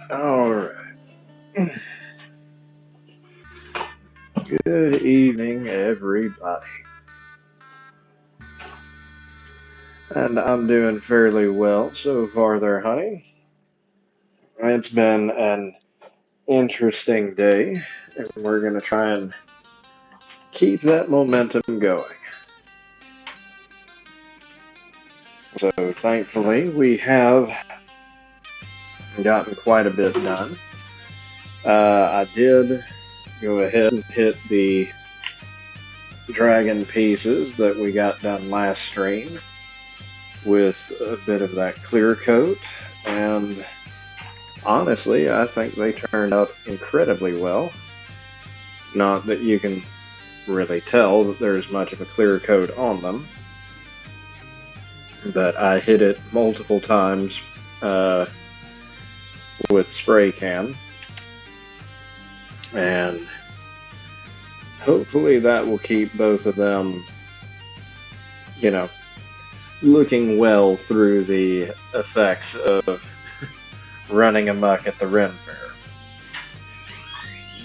All right. Good evening, everybody. And I'm doing fairly well so far there, honey. It's been an interesting day, and we're going to try and keep that momentum going. So, thankfully, we have gotten quite a bit done. I did go ahead and hit the dragon pieces that we got done last stream with a bit of that clear coat, and honestly, I think they turned out incredibly well. Not that you can really tell that there's much of a clear coat on them, but I hit it multiple times uh, with spray can, and hopefully that will keep both of them, you know, looking well through the effects of running amok at the Ren Fair.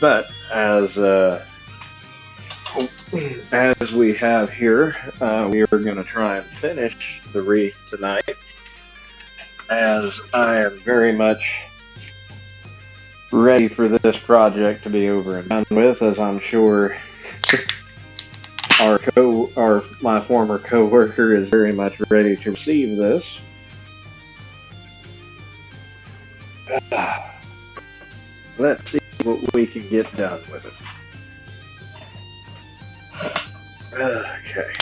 But as we have here, we are going to try and finish the wreath tonight, as I am very much ready for this project to be over and done with, as I'm sure my former coworker is very much ready to receive this. Let's see what we can get done with it. Okay.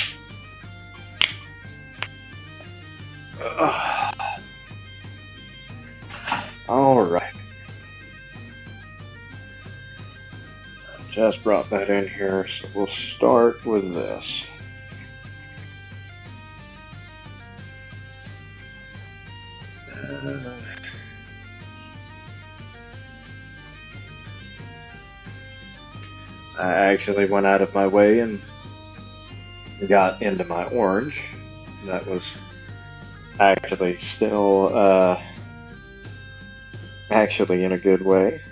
All right. Just brought that in here, so we'll start with this. I actually went out of my way and got into my orange. That was actually still actually in a good way.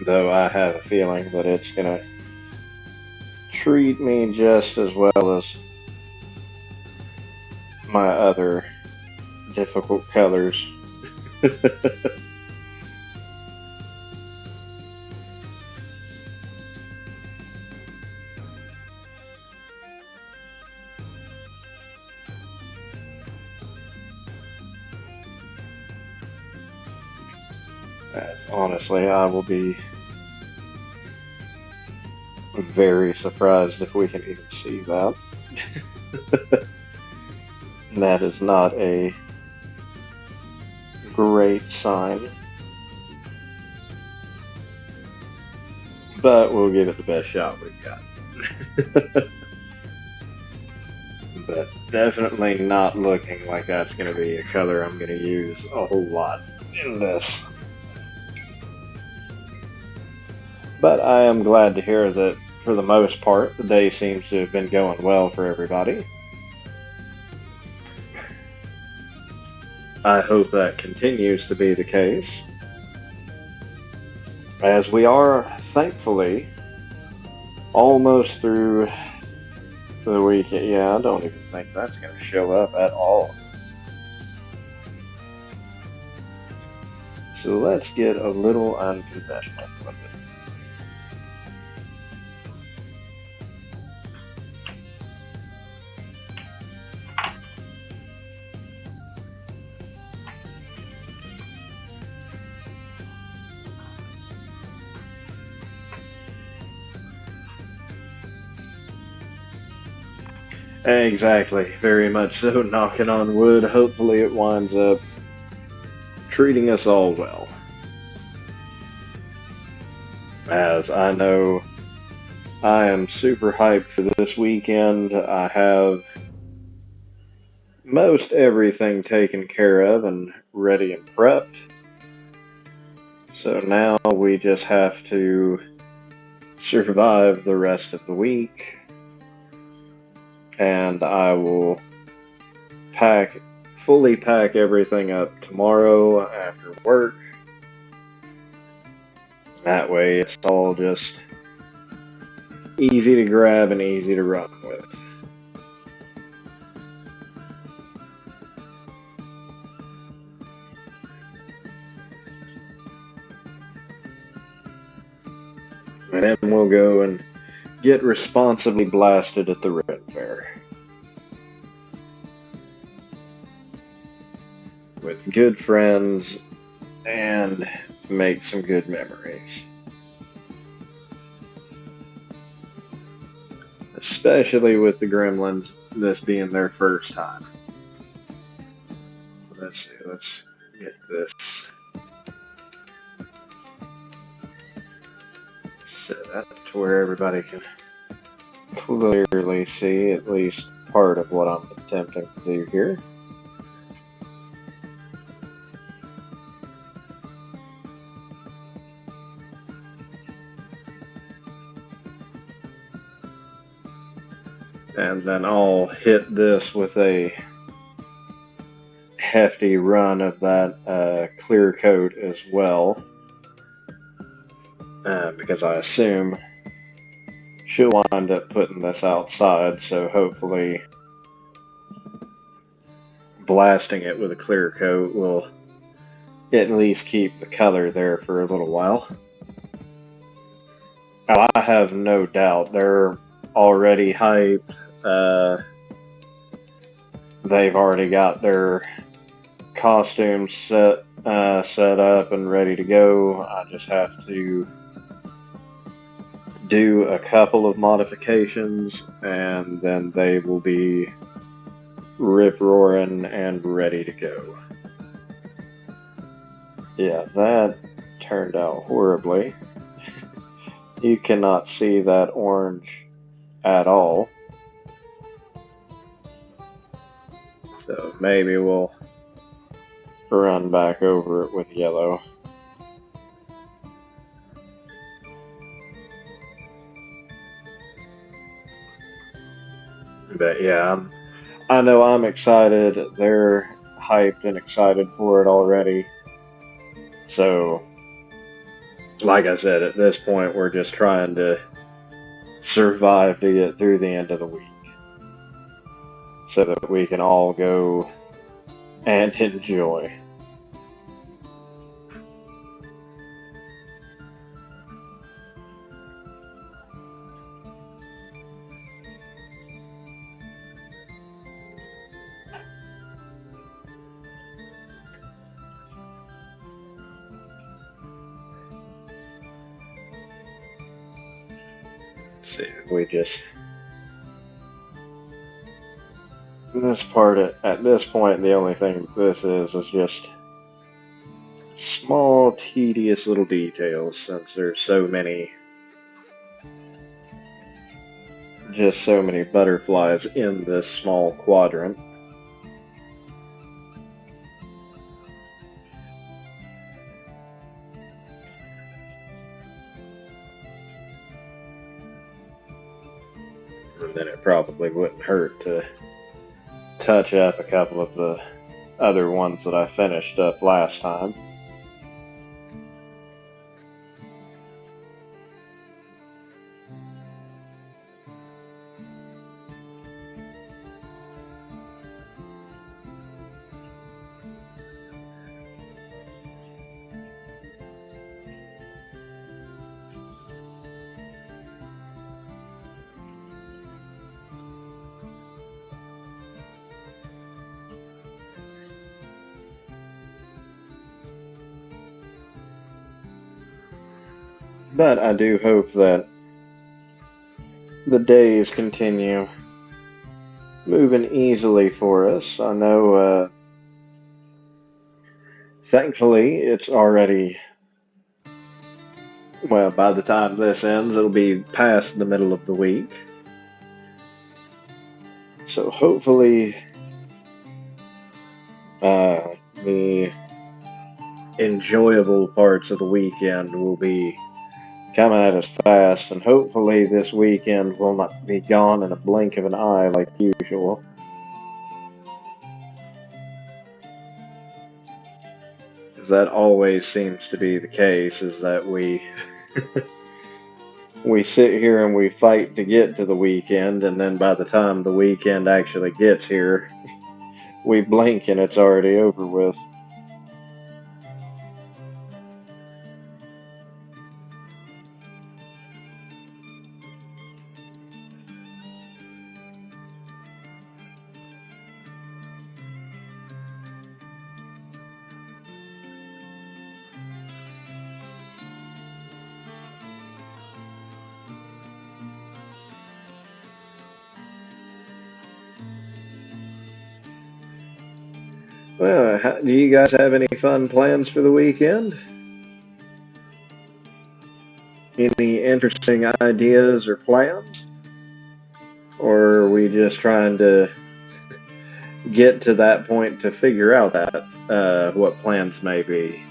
Though I have a feeling that it's gonna treat me just as well as my other difficult colors. Honestly, I will be very surprised if we can even see that. That is not a great sign. But we'll give it the best shot we've got. But definitely not looking like that's going to be a color I'm going to use a whole lot in this. But I am glad to hear that, for the most part, the day seems to have been going well for everybody. I hope that continues to be the case, as we are, thankfully, almost through the weekend. Yeah, I don't even think that's going to show up at all. So let's get a little unconventional with it. Exactly, very much so, knocking on wood. Hopefully it winds up treating us all well. As I know I am super hyped for this weekend. I have most everything taken care of and ready and prepped. So now we just have to survive the rest of the week. And I will pack fully pack everything up tomorrow after work. That way it's all just easy to grab and easy to run with. And then we'll go and get responsibly blasted at the Red Fair. With good friends and make some good memories. Especially with the Gremlins, this being their first time. Let's see, let's get this set up to where everybody can clearly see at least part of what I'm attempting to do here. And then I'll hit this with a hefty run of that clear coat as well, because I assume she'll wind up putting this outside, so hopefully blasting it with a clear coat will at least keep the color there for a little while. Now, I have no doubt they're already hyped. They've already got their costumes set up and ready to go. I just have to do a couple of modifications, and then they will be rip-roaring and ready to go. Yeah, that turned out horribly. You cannot see that orange at all. So maybe we'll run back over it with yellow. But yeah, I know I'm excited. They're hyped and excited for it already. So, like I said, at this point, we're just trying to survive to get through the end of the week so that we can all go and enjoy. See, we just this part at this point, the only thing this is just small, tedious little details, since there's so many butterflies in this small quadrant. And then it probably wouldn't hurt to touch up a couple of the other ones that I finished up last time. But I do hope that the days continue moving easily for us. I know, thankfully, it's already, well, by the time this ends, it'll be past the middle of the week. So hopefully, the enjoyable parts of the weekend will be coming at us fast, and hopefully this weekend will not be gone in a blink of an eye like usual. that always seems to be the case, is that we we sit here and we fight to get to the weekend, and then by the time the weekend actually gets here, we blink and it's already over with. Well, do you guys have any fun plans for the weekend? Any interesting ideas or plans? Or are we just trying to get to that point to figure out that what plans may be?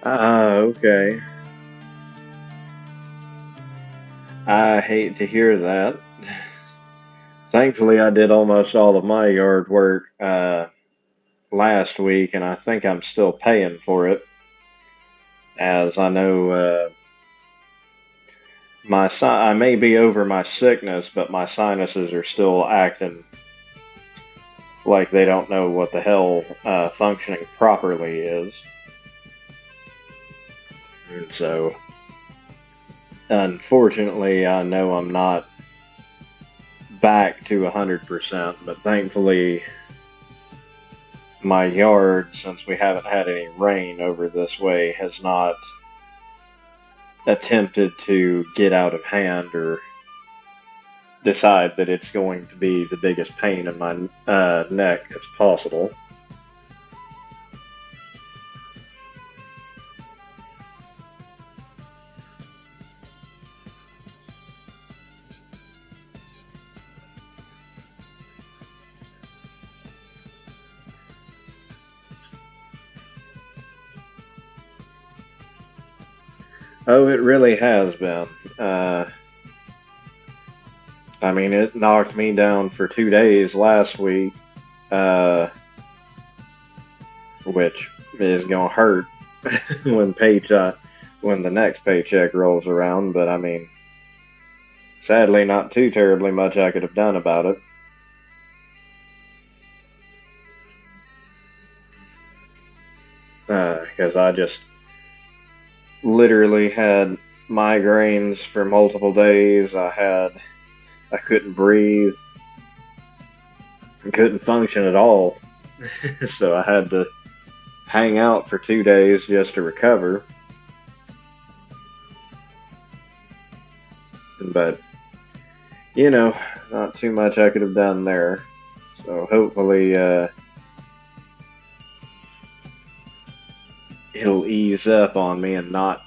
Ah, okay. I hate to hear that. Thankfully, I did almost all of my yard work last week, and I think I'm still paying for it. As I know, I may be over my sickness, but my sinuses are still acting like they don't know what the hell functioning properly is. And so, unfortunately, I know I'm not back to 100%, but thankfully, my yard, since we haven't had any rain over this way, has not attempted to get out of hand or decide that it's going to be the biggest pain in my neck as possible. Oh, it really has been. I mean, it knocked me down for 2 days last week, uh, which is gonna hurt when when the next paycheck rolls around. But I mean, sadly, not too terribly much I could have done about it. Because I just literally had migraines for multiple days. I couldn't breathe, couldn't function at all. So I had to hang out for 2 days just to recover. But, you know, not too much I could have done there. So hopefully, it'll ease up on me and not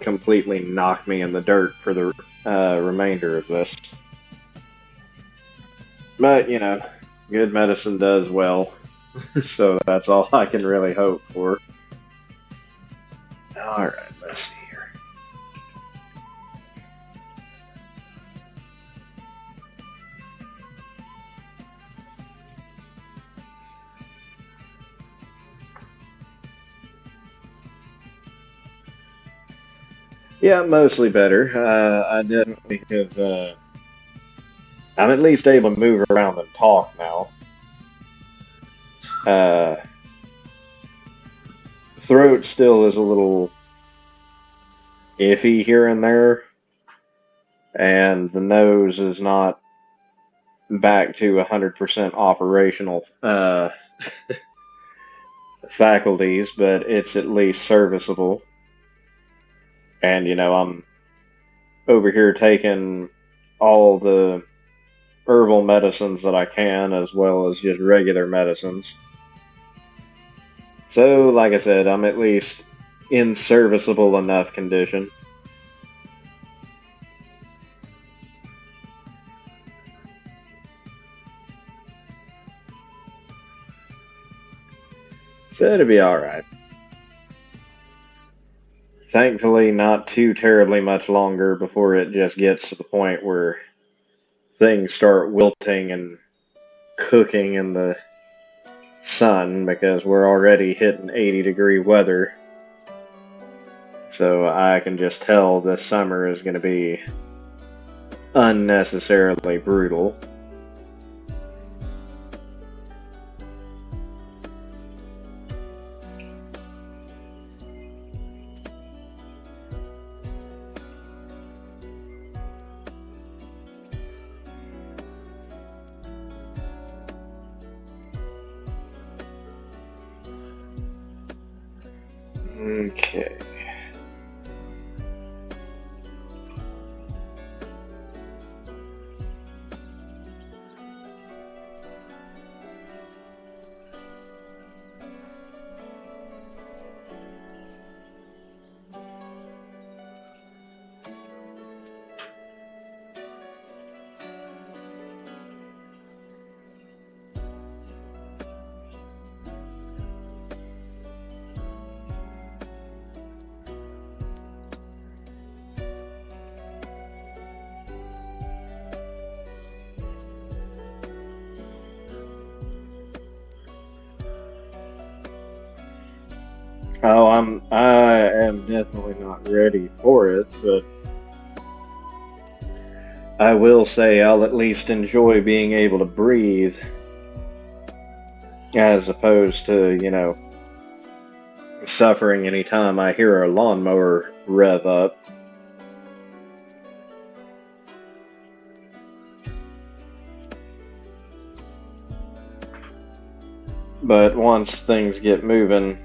completely knock me in the dirt for the remainder of this. But, good medicine does well. So that's all I can really hope for. Alright, let's see here. Yeah, mostly better. I definitely have. I'm at least able to move around and talk now. Uh, Throat still is a little iffy here and there, and the nose is not back to 100% operational faculties, but it's at least serviceable. And, I'm over here taking all the herbal medicines that I can, as well as just regular medicines. So, like I said, I'm at least in serviceable enough condition. So it'll be alright. Thankfully, not too terribly much longer before it just gets to the point where things start wilting and cooking in the sun, because we're already hitting 80-degree weather. So I can just tell this summer is going to be unnecessarily brutal. Okay. Oh, I am definitely not ready for it, but I will say I'll at least enjoy being able to breathe, as opposed to, suffering anytime I hear a lawnmower rev up. But once things get moving,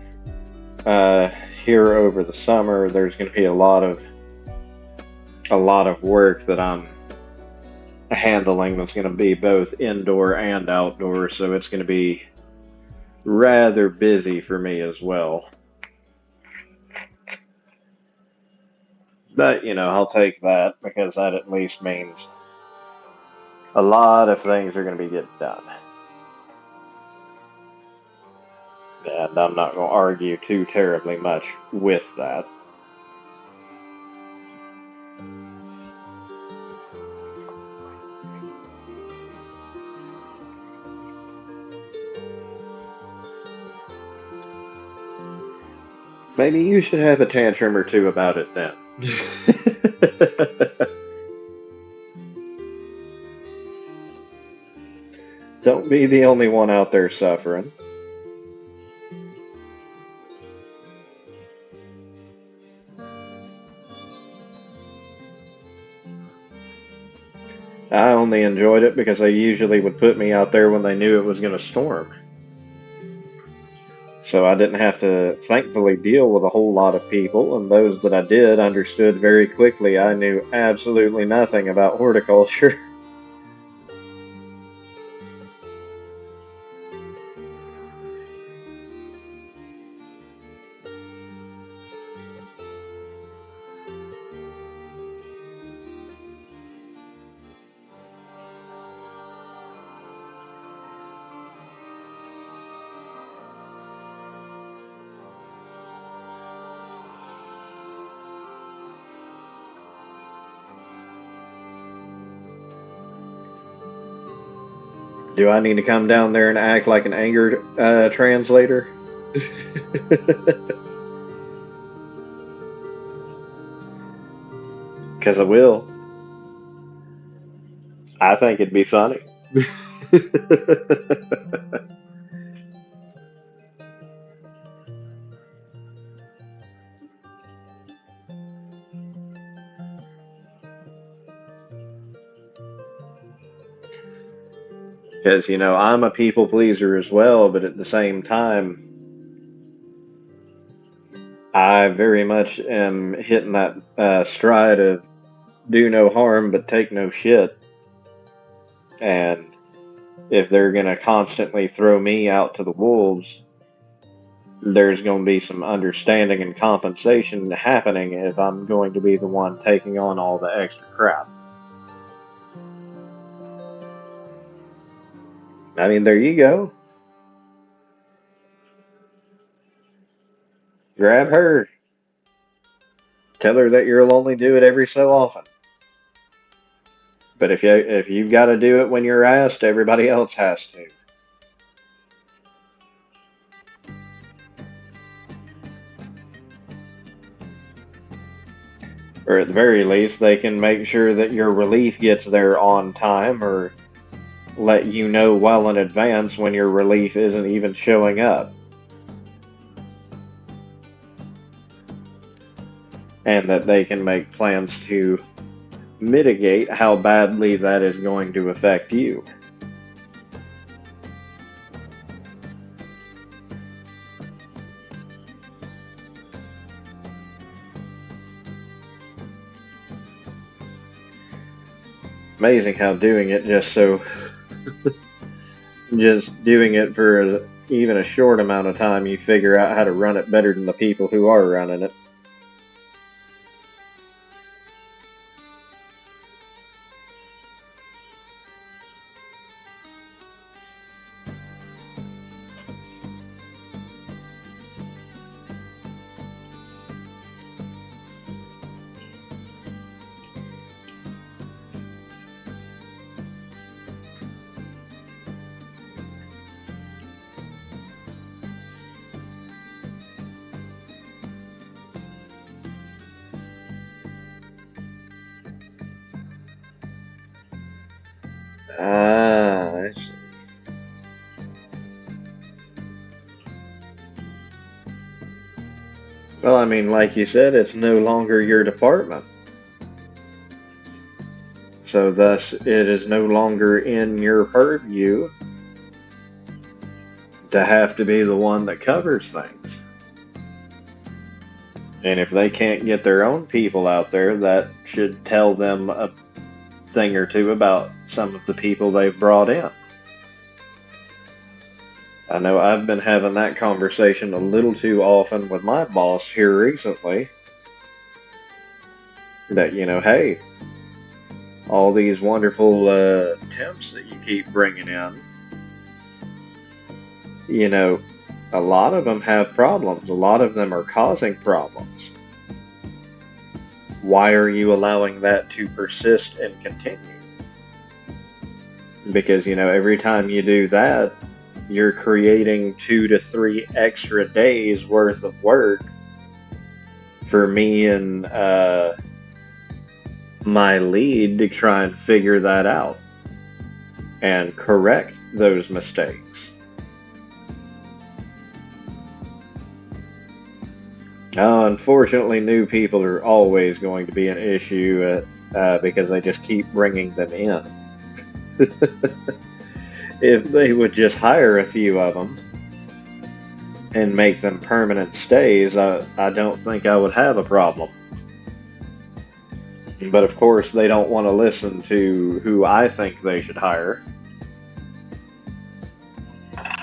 here over the summer, there's going to be a lot of work that I'm handling that's going to be both indoor and outdoor, so it's going to be rather busy for me as well. But, I'll take that, because that at least means a lot of things are going to be getting done. And I'm not going to argue too terribly much with that. Maybe you should have a tantrum or two about it then. Don't be the only one out there suffering. I only enjoyed it because they usually would put me out there when they knew it was going to storm. So I didn't have to, thankfully, deal with a whole lot of people, and those that I did understood very quickly I knew absolutely nothing about horticulture. Do I need to come down there and act like an anger translator? Because I will. I think it'd be funny. Because, I'm a people pleaser as well, but at the same time, I very much am hitting that stride of do no harm but take no shit. And if they're going to constantly throw me out to the wolves, there's going to be some understanding and compensation happening if I'm going to be the one taking on all the extra crap. I mean, there you go. Grab her. Tell her that you'll only do it every so often. But if you've got to do it when you're asked, everybody else has to. Or at the very least, they can make sure that your relief gets there on time, or let you know well in advance when your relief isn't even showing up. And that they can make plans to mitigate how badly that is going to affect you. Amazing how doing it just doing it for even a short amount of time, you figure out how to run it better than the people who are running it. I see. Well, I mean, like you said, it's no longer your department. So thus, it is no longer in your purview to have to be the one that covers things. And if they can't get their own people out there, that should tell them a thing or two about some of the people they've brought in. I know I've been having that conversation a little too often with my boss here recently. That, hey, all these wonderful temps that you keep bringing in, a lot of them have problems. A lot of them are causing problems. Why are you allowing that to persist and continue? Because, every time you do that, you're creating 2 to 3 extra days worth of work for me and my lead to try and figure that out and correct those mistakes. Unfortunately, new people are always going to be an issue because they just keep bringing them in. If they would just hire a few of them and make them permanent stays, I don't think I would have a problem. But of course, they don't want to listen to who I think they should hire,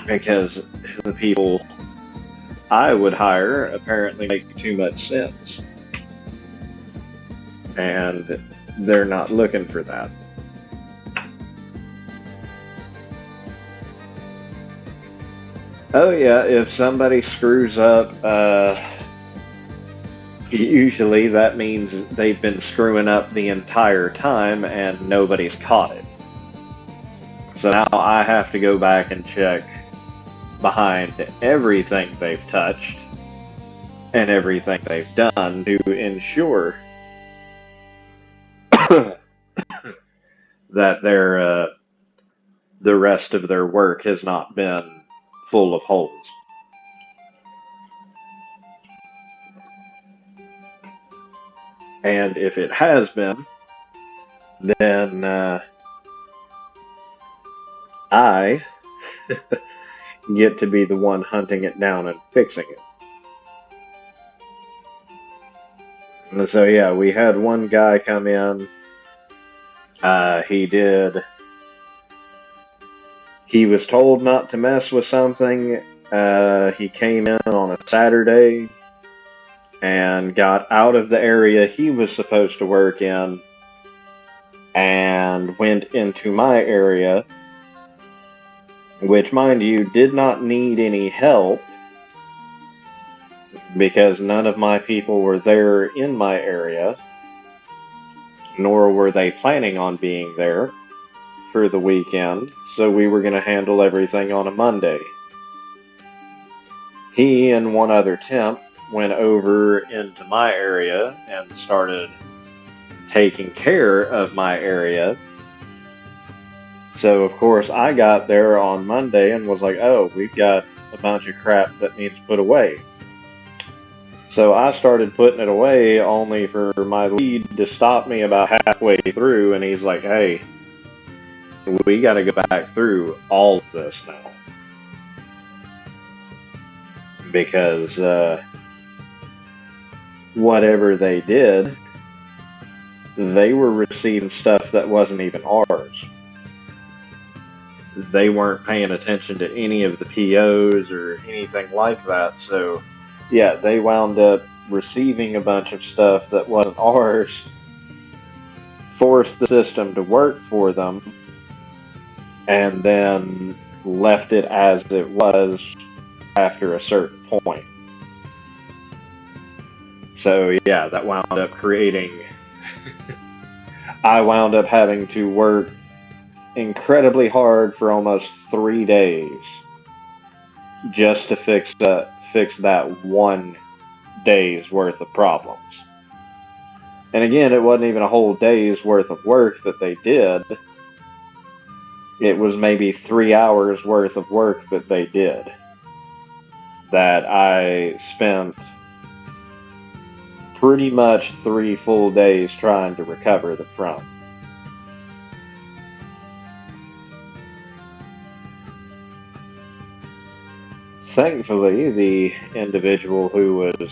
because the people I would hire apparently make too much sense. And they're not looking for that. Oh yeah, if somebody screws up, usually that means they've been screwing up the entire time and nobody's caught it. So now I have to go back and check behind everything they've touched and everything they've done to ensure that the rest of their work has not been full of holes. And if it has been, then I get to be the one hunting it down and fixing it. And so yeah, we had one guy come in. He did. He was told not to mess with something. He came in on a Saturday and got out of the area he was supposed to work in and went into my area, which, mind you, did not need any help because none of my people were there in my area, nor were they planning on being there for the weekend, so we were going to handle everything on a Monday. He and one other temp went over into my area and started taking care of my area. So, of course, I got there on Monday and was like, oh, we've got a bunch of crap that needs put away. So I started putting it away, only for my lead to stop me about halfway through, and he's like, hey, we got to go back through all of this now. Because whatever they did, they were receiving stuff that wasn't even ours. They weren't paying attention to any of the POs or anything like that. So, yeah, they wound up receiving a bunch of stuff that wasn't ours, forced the system to work for them, and then left it as it was after a certain point. So, yeah, that wound up creating. I wound up having to work incredibly hard for almost 3 days just to fix that one day's worth of problems. And again, it wasn't even a whole day's worth of work that they did. It was maybe 3 hours worth of work that they did that I spent pretty much 3 full days trying to recover them from. Thankfully, the individual who was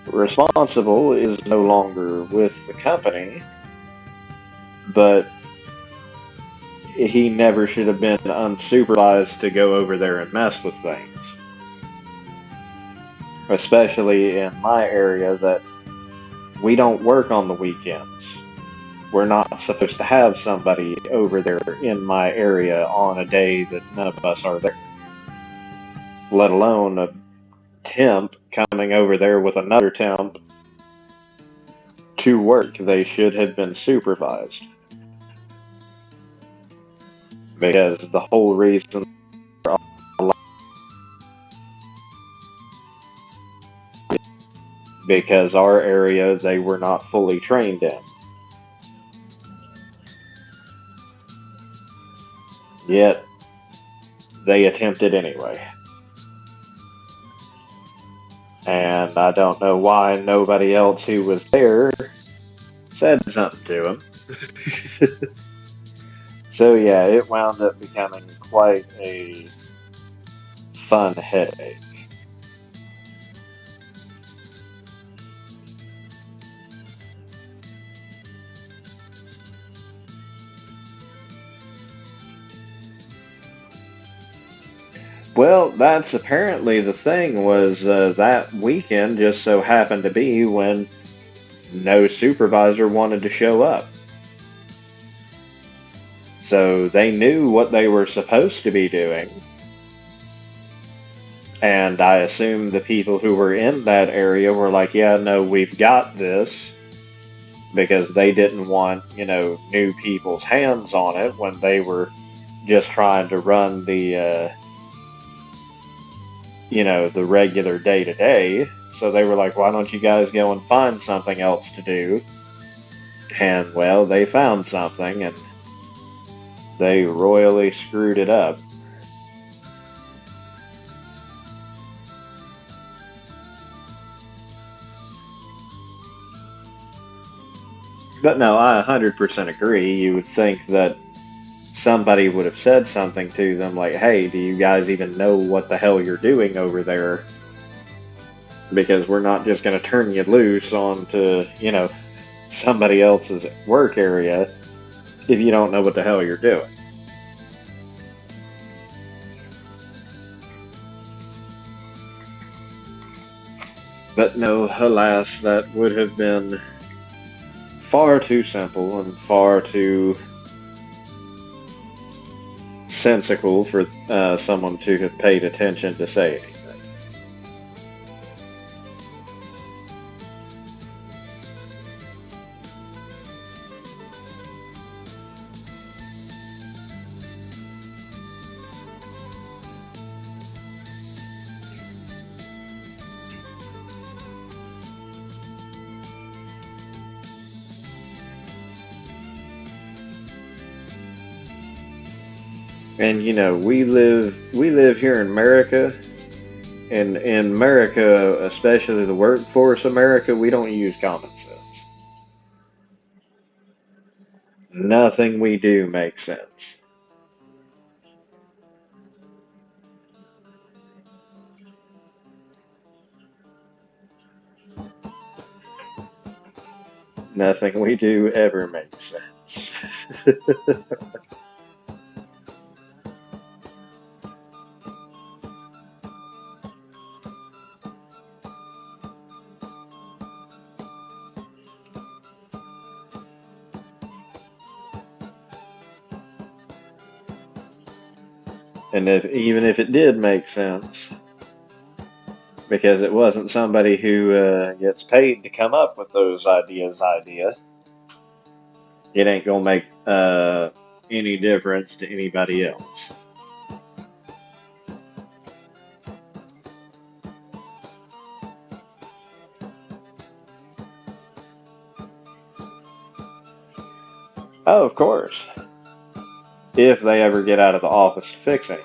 responsible is no longer with the company, but he never should have been unsupervised to go over there and mess with things. Especially in my area, that we don't work on the weekends. We're not supposed to have somebody over there in my area on a day that none of us are there. Let alone a temp coming over there with another temp to work. They should have been supervised. Because the whole reason because our area they were not fully trained in. Yet they attempted anyway. And I don't know why nobody else who was there said something to him. So yeah, it wound up becoming quite a fun headache. Well, that's apparently the thing was that weekend just so happened to be when no supervisor wanted to show up. So they knew what they were supposed to be doing. And I assume the people who were in that area were like, yeah, no, we've got this. Because they didn't want, new people's hands on it when they were just trying to run the regular day to day. So they were like, why don't you guys go and find something else to do? And well, they found something and they royally screwed it up. But no, I 100% agree. You would think that somebody would have said something to them like, hey, do you guys even know what the hell you're doing over there? Because we're not just going to turn you loose onto, somebody else's work area if you don't know what the hell you're doing. But no, alas, that would have been far too simple and far too sensical for someone to have paid attention to say anything. And we live here in America, and in America, especially the workforce America, we don't use common sense. Nothing we do makes sense. Nothing we do ever makes sense. And even if it did make sense, because it wasn't somebody who gets paid to come up with those ideas, it ain't gonna make any difference to anybody else. Oh, of course. If they ever get out of the office to fix anything.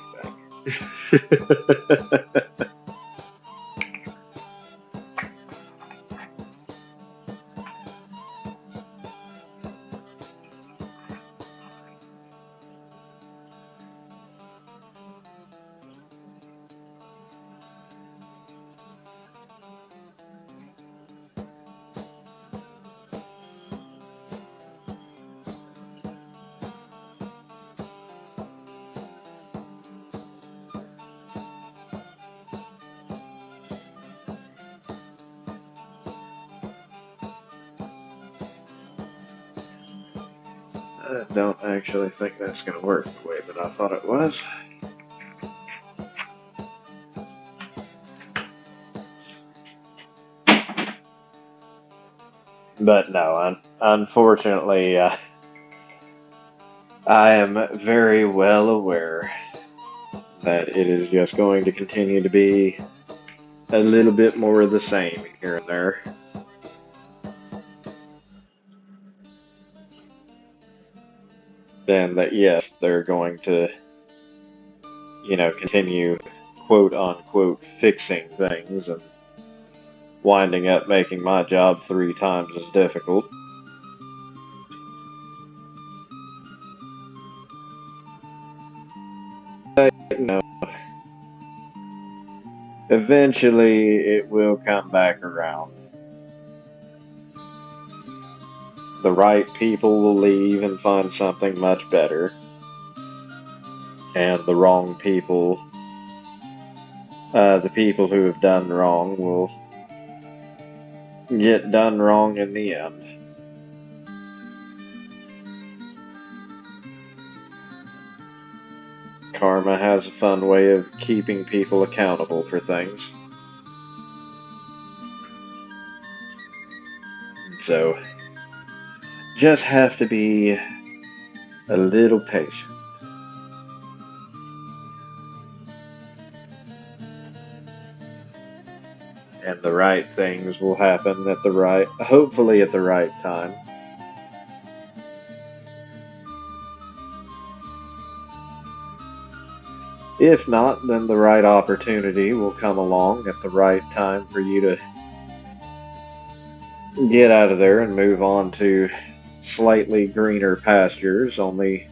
I don't actually think that's going to work the way that I thought it was. But no, unfortunately, I am very well aware that it is just going to continue to be a little bit more of the same here and there. And that, yes, they're going to, continue quote unquote fixing things and winding up making my job 3 times as difficult. No, eventually it will come back around. The right people will leave and find something much better, and the wrong people, the people who have done wrong, will get done wrong in the end. Karma has a fun way of keeping people accountable for things. So, just have to be a little patient. And the right things will happen hopefully at the right time. If not, then the right opportunity will come along at the right time for you to get out of there and move on to slightly greener pastures, only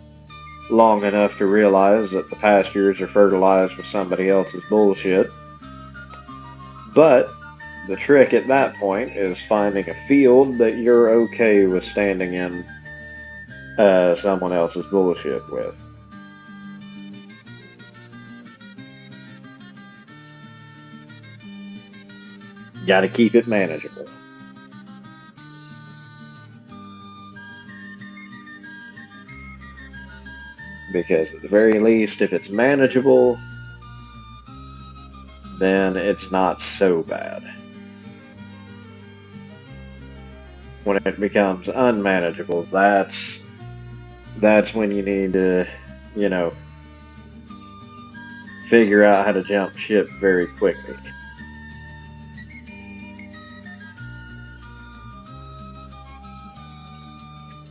long enough to realize that the pastures are fertilized with somebody else's bullshit. But the trick at that point is finding a field that you're okay with standing in someone else's bullshit with. Got to keep it manageable. Because at the very least, if it's manageable, then it's not so bad. When it becomes unmanageable, that's when you need to, figure out how to jump ship very quickly.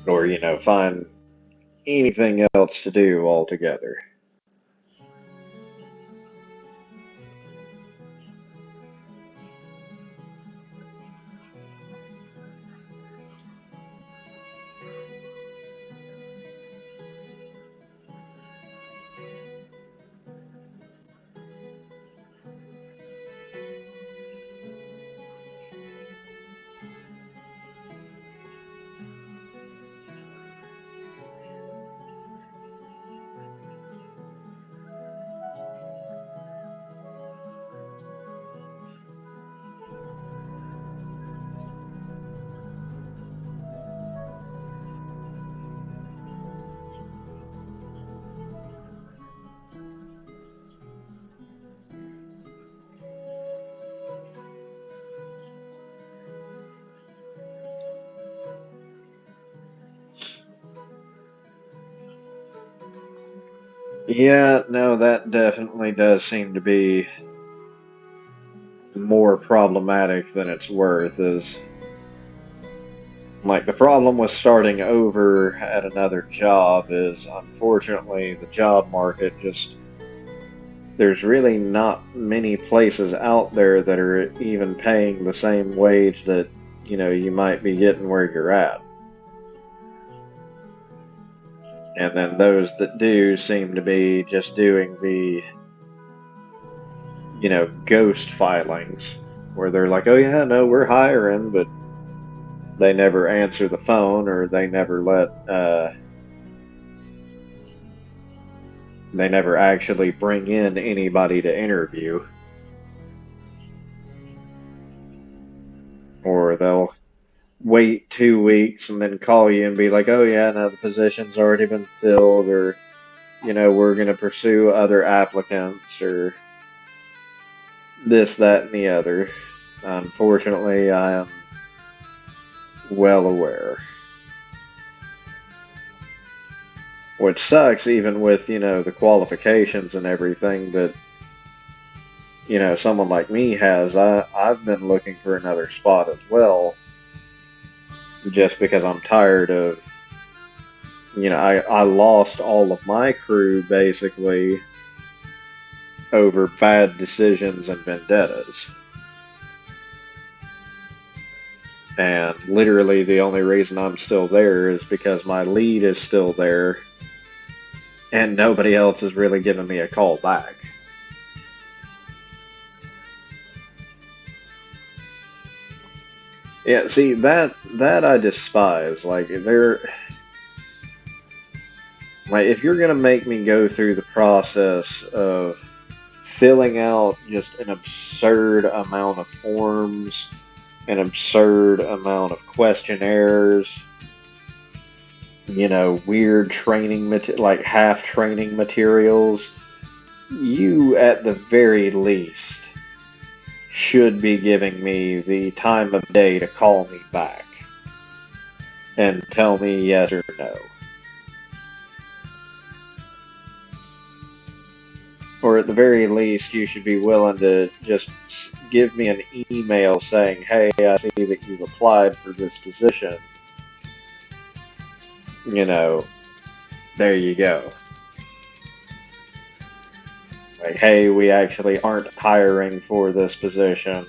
Or, find anything else to do altogether. Yeah, no, that definitely does seem to be more problematic than it's worth. Is like the problem with starting over at another job is unfortunately the job market just there's really not many places out there that are even paying the same wage that you might be getting where you're at. And then those that do seem to be just doing the, ghost filings where they're like, oh yeah, no, we're hiring, but they never answer the phone or they never actually bring in anybody to interview. Or they'll wait 2 weeks and then call you and be like, oh yeah, no, the position's already been filled, or, we're going to pursue other applicants, or this, that, and the other. Unfortunately, I am well aware. Which sucks, even with, the qualifications and everything that, someone like me has. I've been looking for another spot as well, just because I'm tired of, I lost all of my crew basically over bad decisions and vendettas. And literally the only reason I'm still there is because my lead is still there and nobody else has really given me a call back. Yeah, see, that I despise. Like, if you're gonna make me go through the process of filling out just an absurd amount of forms, an absurd amount of questionnaires, weird training, like half training materials, you at the very least should be giving me the time of day to call me back and tell me yes or no. Or at the very least, you should be willing to just give me an email saying, hey, I see that you've applied for this position. There you go. Like, hey, we actually aren't hiring for this position.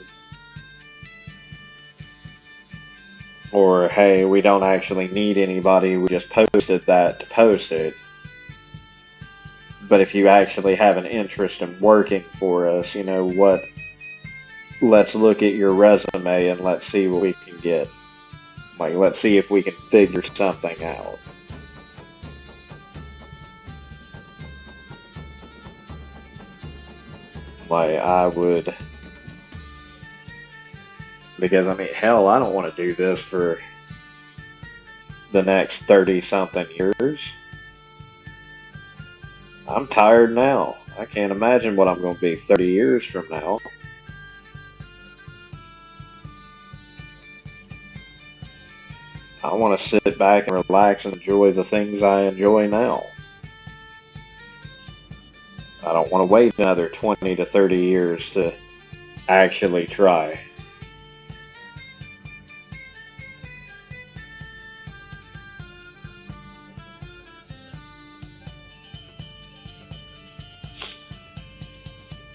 Or, hey, we don't actually need anybody, we just posted that to post it. But if you actually have an interest in working for us, what? Let's look at your resume and let's see what we can get. Like, let's see if we can figure something out. Like, I would, because I mean, hell, I don't want to do this for the next 30 something years. I'm tired now. I can't imagine what I'm going to be 30 years from now. I want to sit back and relax and enjoy the things I enjoy now. I don't want to wait another 20 to 30 years to actually try.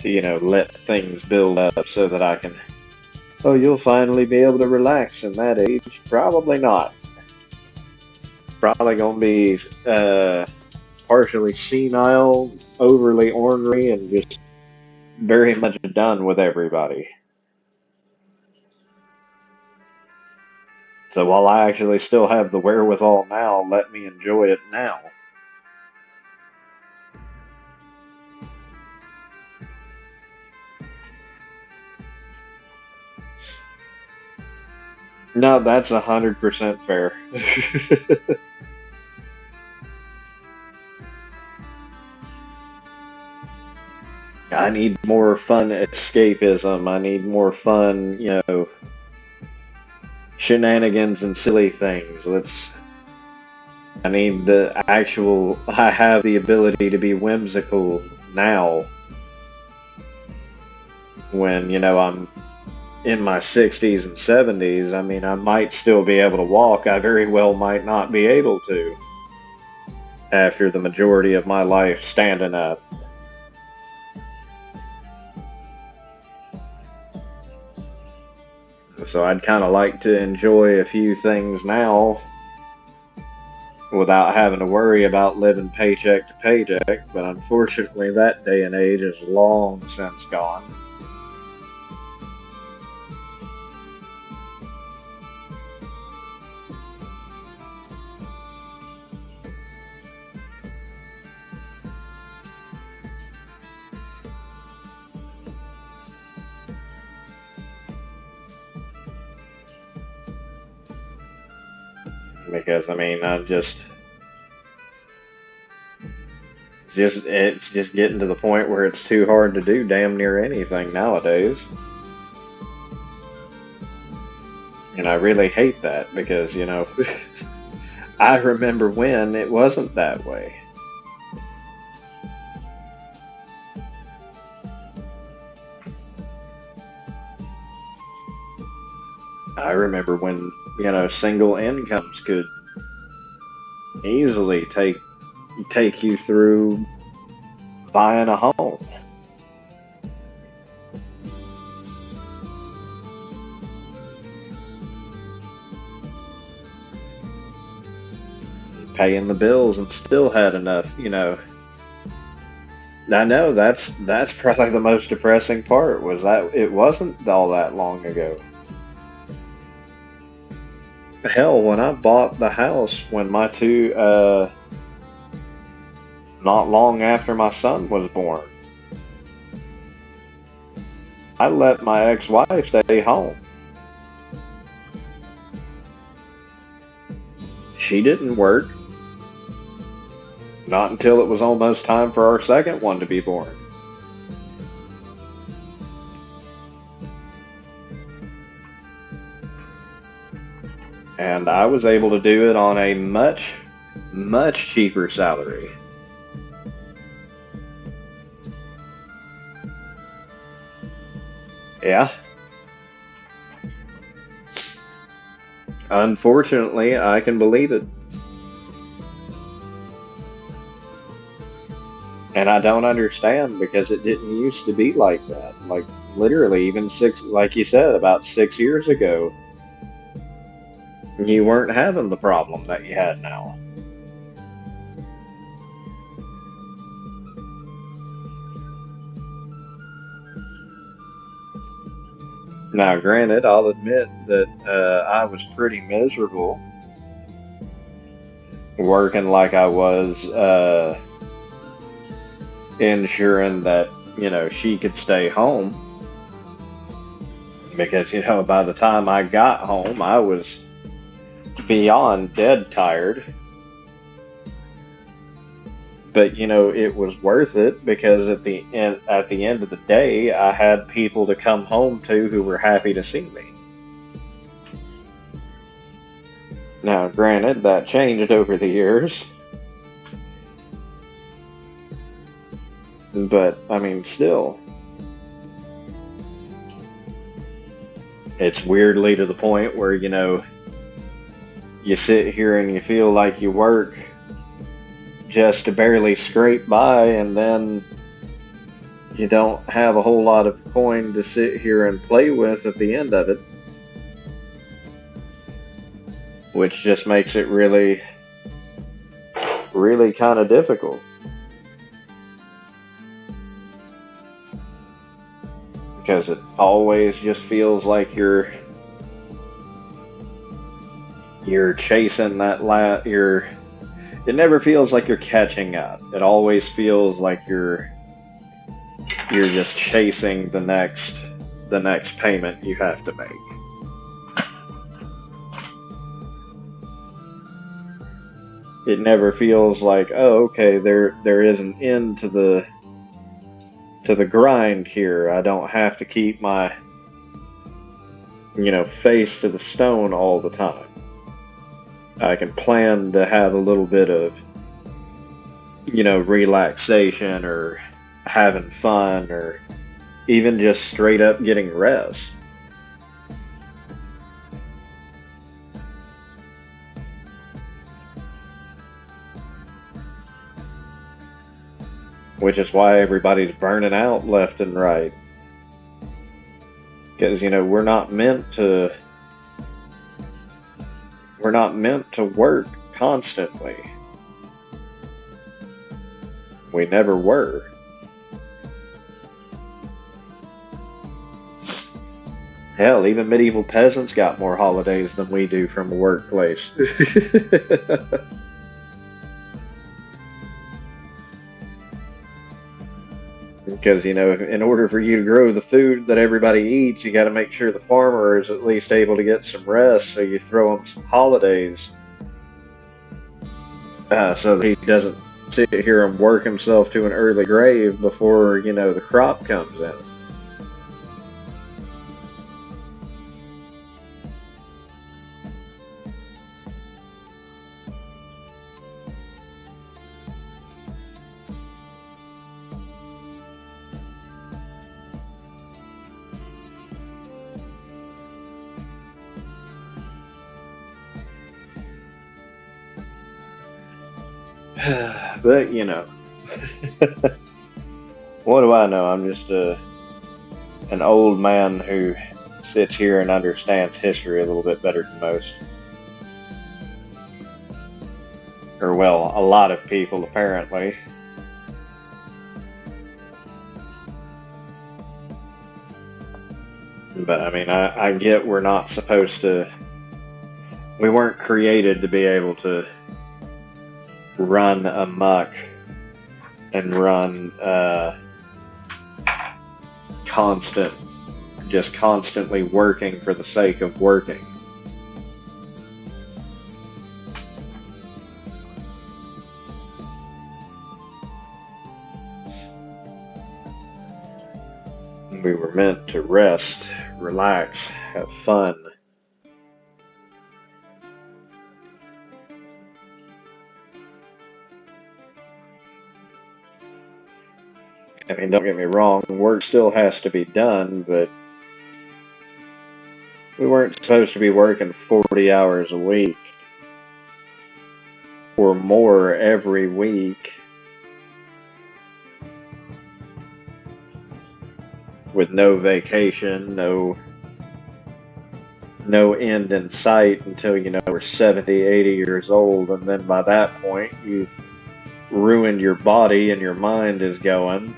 To, let things build up so that I can, oh, you'll finally be able to relax in that age. Probably not. Probably going to be partially senile, overly ornery, and just very much done with everybody. So while I actually still have the wherewithal now, let me enjoy it now. No, that's 100% fair. I need more fun escapism. I need more fun, shenanigans and silly things. I need the actual. I have the ability to be whimsical now. When I'm in my 60s and 70s, I mean, I might still be able to walk. I very well might not be able to after the majority of my life standing up. So I'd kind of like to enjoy a few things now without having to worry about living paycheck to paycheck, but unfortunately that day and age is long since gone. Because I mean, it's just getting to the point where it's too hard to do damn near anything nowadays. And I really hate that because, I remember when it wasn't that way. I remember when, single incomes could easily take you through buying a home. Paying the bills and still had enough. I know that's probably the most depressing part was that it wasn't all that long ago. Hell, when I bought the house when my two not long after my son was born, I let my ex-wife stay home. She didn't work. Not until it was almost time for our second one to be born. And I was able to do it on a much, much cheaper salary. Yeah. Unfortunately, I can believe it. And I don't understand because it didn't used to be like that. Like, literally, even like you said, about 6 years ago, you weren't having the problem that you had now. Now, granted, I'll admit that I was pretty miserable working like I was, ensuring that, she could stay home. Because, by the time I got home, I was beyond dead tired. But, it was worth it because at the end of the day, I had people to come home to who were happy to see me. Now, granted, that changed over the years. But, I mean, still, it's weirdly to the point where, you sit here and you feel like you work just to barely scrape by, and then you don't have a whole lot of coin to sit here and play with at the end of it. Which just makes it really, really kind of difficult. Because it always just feels like you're chasing it never feels like you're catching up. It always feels like you're just chasing the next payment you have to make. It never feels like, oh, okay, there is an end to the grind here. I don't have to keep my face to the stone all the time. I can plan to have a little bit of relaxation, or having fun, or even just straight up getting rest. Which is why everybody's burning out left and right. Because, we're not meant to work constantly. We never were. Hell, even medieval peasants got more holidays than we do from a workplace. Because, in order for you to grow the food that everybody eats, you got to make sure the farmer is at least able to get some rest, so you throw him some holidays. So that he doesn't sit here and work himself to an early grave before, the crop comes in. But, what do I know? I'm just an old man who sits here and understands history a little bit better than most. Or, well, a lot of people, apparently. But, I mean, I get we're not supposed to... We weren't created to be able to run amok and run constantly working for the sake of working. We were meant to rest, relax, have fun. I mean, don't get me wrong, work still has to be done, but we weren't supposed to be working 40 hours a week or more every week with no vacation, no end in sight until, we're 70, 80 years old, and then by that point, you've ruined your body and your mind is going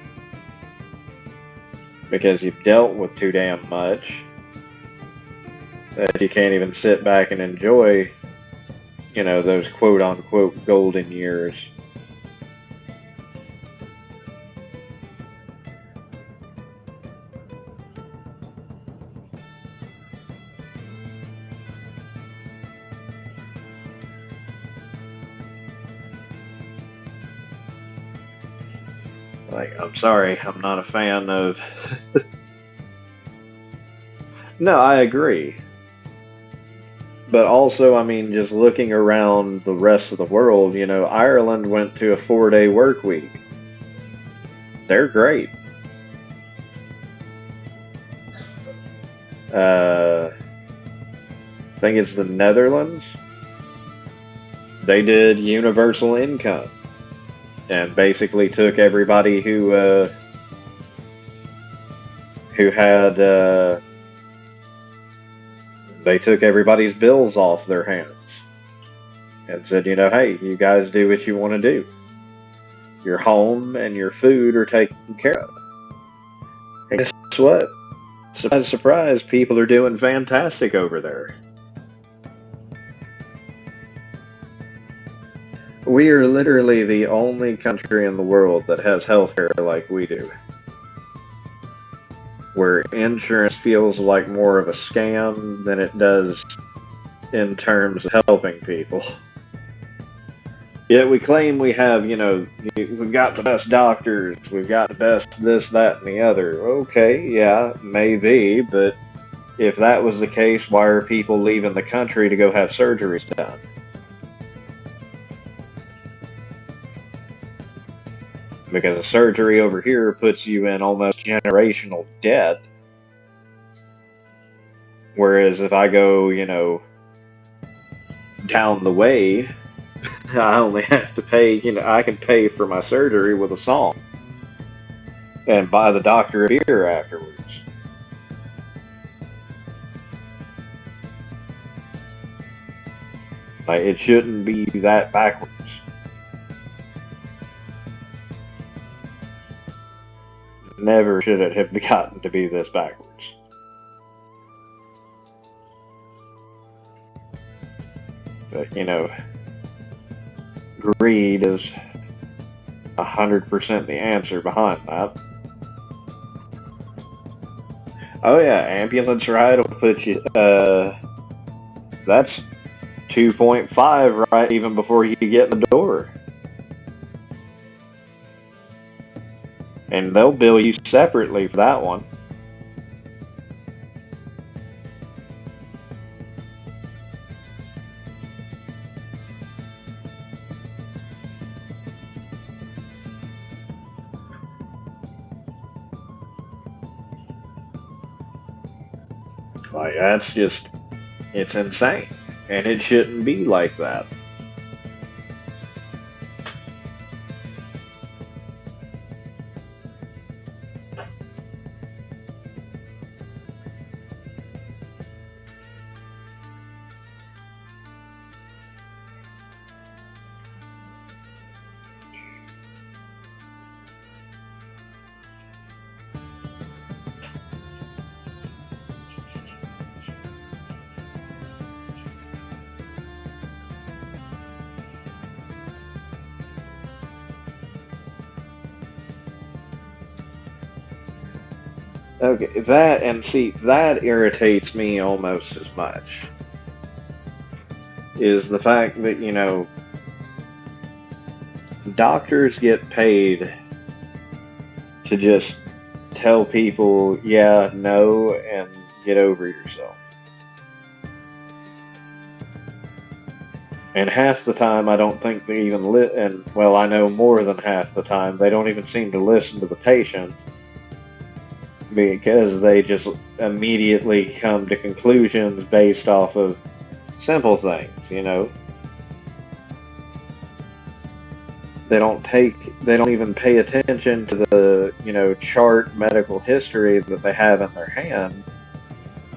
because you've dealt with too damn much. that you can't even sit back and enjoy, those quote unquote golden years. Like, I'm sorry, I'm not a fan of. No, I agree. But also, I mean, just looking around the rest of the world, Ireland went to a 4-day work week. They're great. I think it's the Netherlands. They did universal income and basically took everybody who had they took everybody's bills off their hands and said, hey, you guys do what you want to do. Your home and your food are taken care of. And guess what? Surprise, surprise, people are doing fantastic over there. We are literally the only country in the world that has healthcare like we do, where insurance feels like more of a scam than it does in terms of helping people. Yet we claim we have, we've got the best doctors, we've got the best this, that, and the other. Okay, yeah, maybe, but if that was the case, why are people leaving the country to go have surgeries done? Because a surgery over here puts you in almost generational debt. Whereas if I go, down the way, I only have to pay, I can pay for my surgery with a song and buy the doctor a beer afterwards. Like, it shouldn't be that backwards. Never should it have gotten to be this backwards. But, greed is 100% the answer behind that. Oh yeah, ambulance ride will put you, that's 2.5 right even before you get in the door. And they'll bill you separately for that one. Like, that's just, it's insane. And it shouldn't be like that. Okay, that irritates me almost as much. Is the fact that, doctors get paid to just tell people, yeah, no, and get over yourself. And half the time, I don't think they even I know more than half the time, they don't even seem to listen to the patient because they just immediately come to conclusions based off of simple things, They don't even pay attention to the, chart medical history that they have in their hand.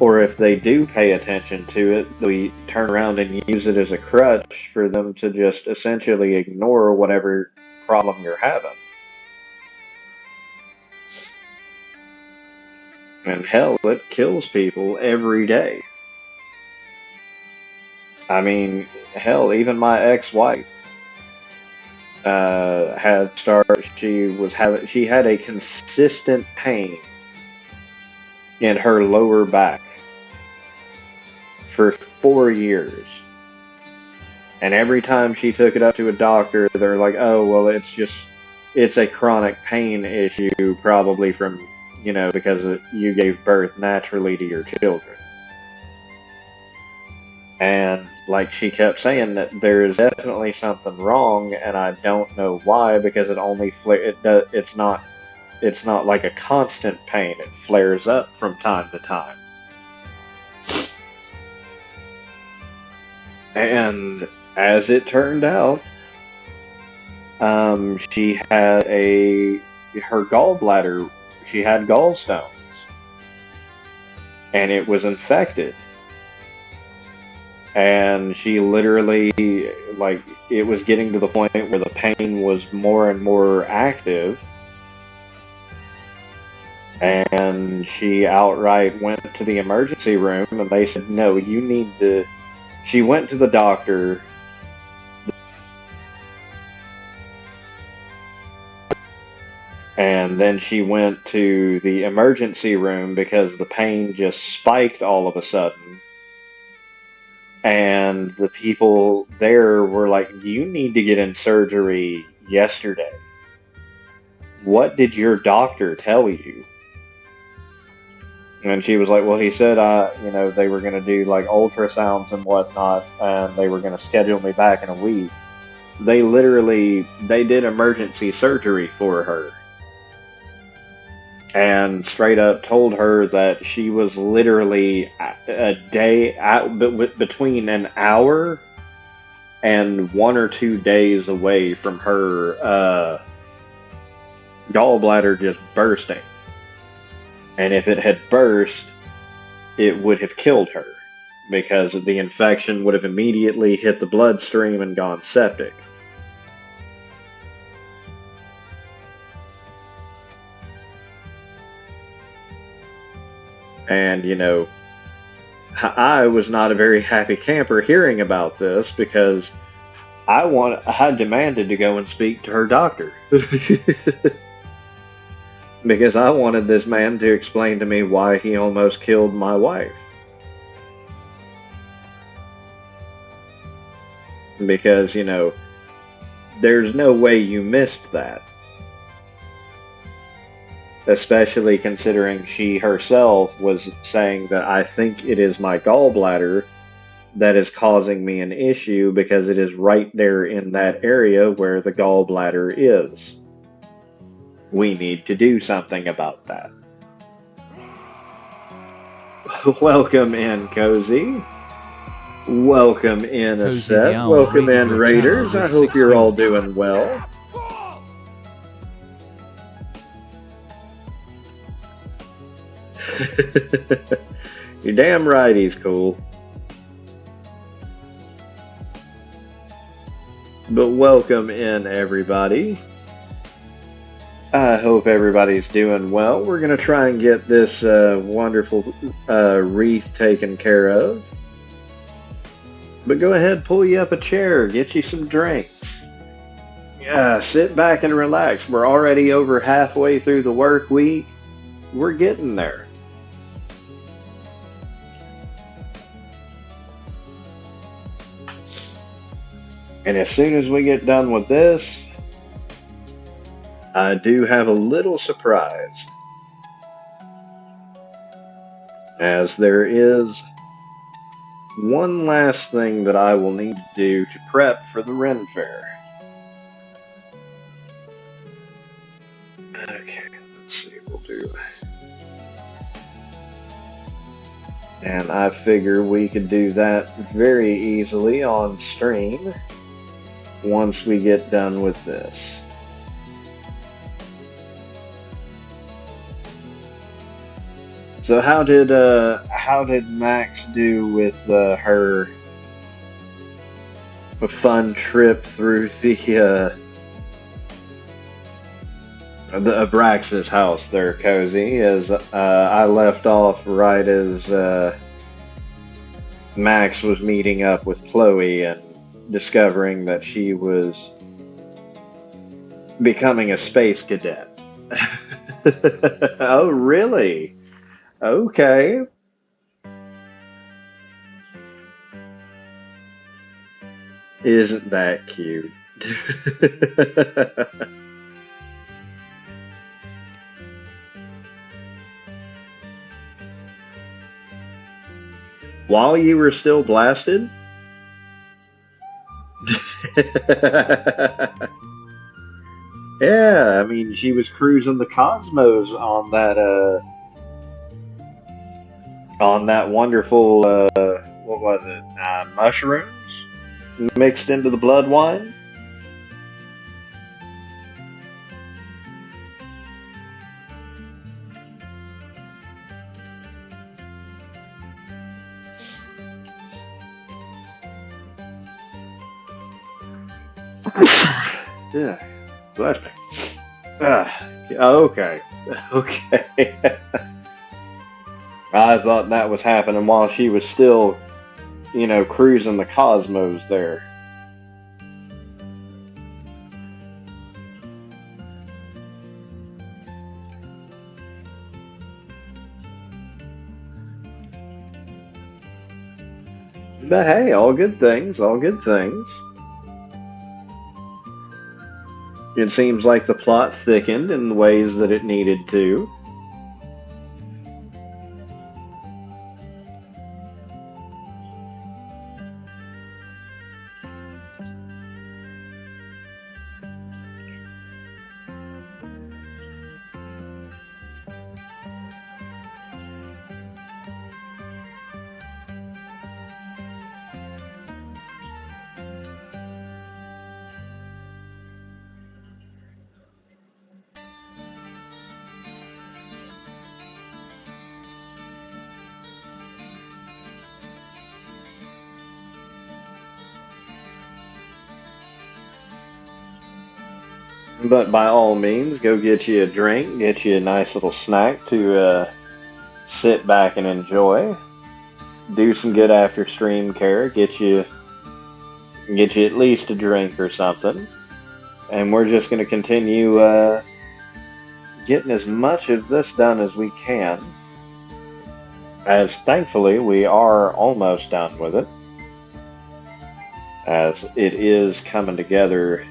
Or if they do pay attention to it, we turn around and use it as a crutch for them to just essentially ignore whatever problem you're having. And hell, it kills people every day. I mean, hell, even my ex-wife had started. She had a consistent pain in her lower back for 4 years. And every time she took it up to a doctor, they're like, oh, well, it's a chronic pain issue, probably from, because you gave birth naturally to your children. And like she kept saying that there is definitely something wrong, and I don't know why, because it's not like a constant pain. It flares up from time to time. And as it turned out, she had her gallbladder, she had gallstones, and it was infected. And she literally, like, it was getting to the point where the pain was more and more active. And she outright went to the emergency room, and they said, no, you need to. She went to the doctor. And then she went to the emergency room because the pain just spiked all of a sudden. And the people there were like, you need to get in surgery yesterday. What did your doctor tell you? And she was like, well, he said, they were going to do like ultrasounds and whatnot, and they were going to schedule me back in a week. They did emergency surgery for her. And straight up told her that she was literally between an hour and 1 or 2 days away from her gallbladder just bursting. And if it had burst, it would have killed her, because the infection would have immediately hit the bloodstream and gone septic. And, I was not a very happy camper hearing about this, because I demanded to go and speak to her doctor. Because I wanted this man to explain to me why he almost killed my wife. Because, there's no way you missed that. Especially considering she herself was saying that I think it is my gallbladder that is causing me an issue, because it is right there in that area where the gallbladder is. We need to do something about that. Welcome in, Cozy. Welcome in, Seth. Welcome in, Raiders. I hope you're all doing well. You're damn right he's cool. But welcome in, everybody. I hope everybody's doing well. We're going to try and get this wonderful wreath taken care of. But go ahead, pull you up a chair, get you some drinks. Yeah, sit back and relax. We're already over halfway through the work week. We're getting there. And as soon as we get done with this, I do have a little surprise. As there is one last thing that I will need to do to prep for the Ren Fair. Okay, let's see, we'll do. And I figure we could do that very easily on stream once we get done with this. So how did Max do with her fun trip through the Abraxas house there, Cozy? As I left off right as Max was meeting up with Chloe and discovering that she was becoming a space cadet. Oh, really? Okay. Isn't that cute? While you were still blasted? Yeah, I mean, she was cruising the cosmos on that wonderful what was it? Mushrooms mixed into the blood wine. Yeah, bless me. Okay, okay. I thought that was happening while she was still, cruising the cosmos there. But hey, all good things, all good things. It seems like the plot thickened in the ways that it needed to. But by all means, go get you a drink, get you a nice little snack to sit back and enjoy. Do some good after stream care. Get you at least a drink or something. And we're just going to continue getting as much of this done as we can. As thankfully we are almost done with it. As it is coming together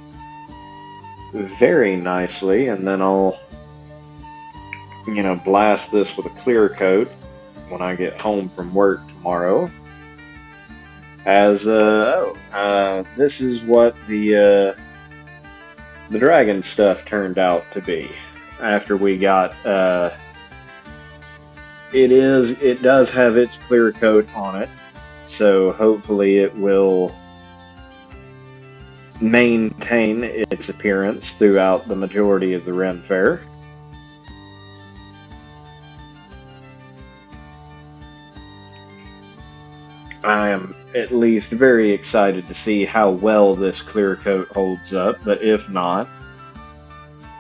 very nicely, and then I'll, blast this with a clear coat when I get home from work tomorrow. As this is what the dragon stuff turned out to be. After we got it does have its clear coat on it, so hopefully it will maintain its appearance throughout the majority of the Ren Fair. I am at least very excited to see how well this clear coat holds up, but if not,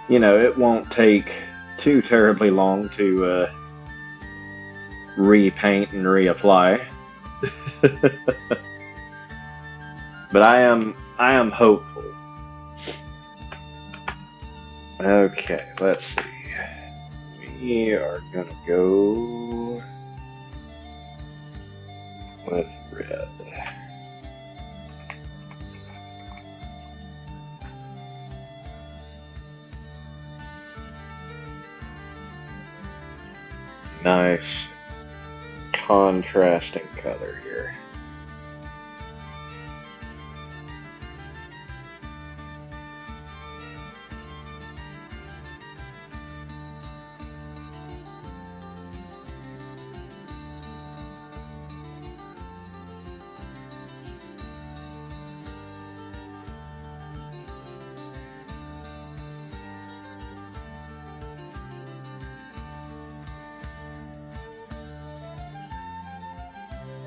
it won't take too terribly long to repaint and reapply. But I am hopeful. Okay, let's see. We are gonna go with red. Nice contrasting color here.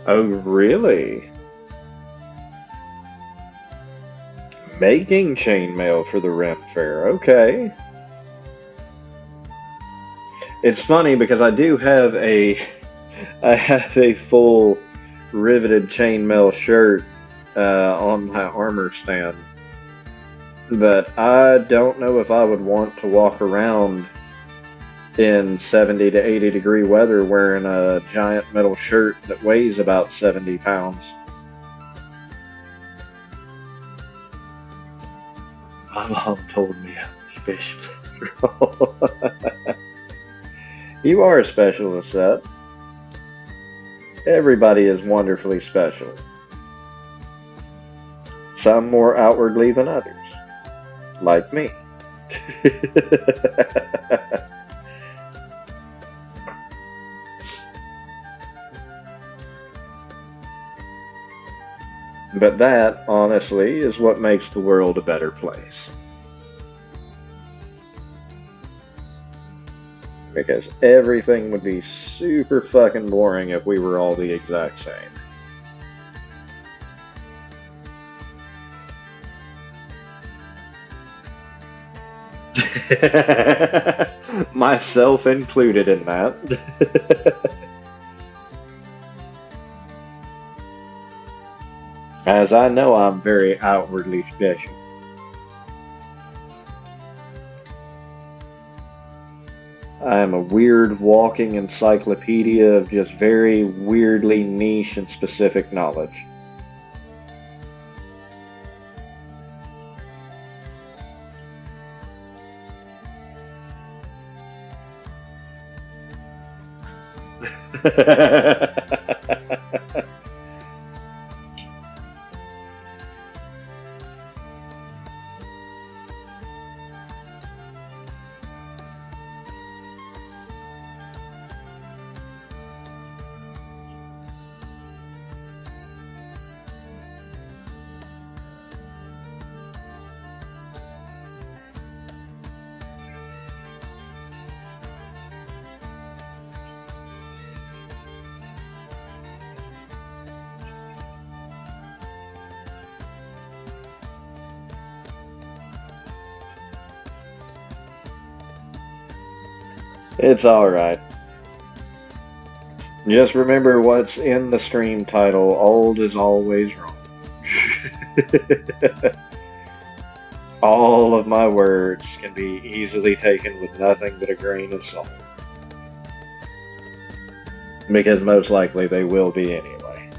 Oh, really? Making chainmail for the Ren Fair. Okay. It's funny because I have a full riveted chainmail shirt on my armor stand. But I don't know if I would want to walk around in 70 to 80 degree weather wearing a giant metal shirt that weighs about 70 pounds. My mom told me I'm special. You are special, Lisette. Everybody is wonderfully special. Some more outwardly than others. Like me. But that, honestly, is what makes the world a better place. Because everything would be super fucking boring if we were all the exact same. Myself included in that. As I know I'm very outwardly special. I am a weird walking encyclopedia of just very weirdly niche and specific knowledge. It's alright. Just remember what's in the stream title. Old is always wrong. All of my words can be easily taken with nothing but a grain of salt. Because most likely they will be anyway.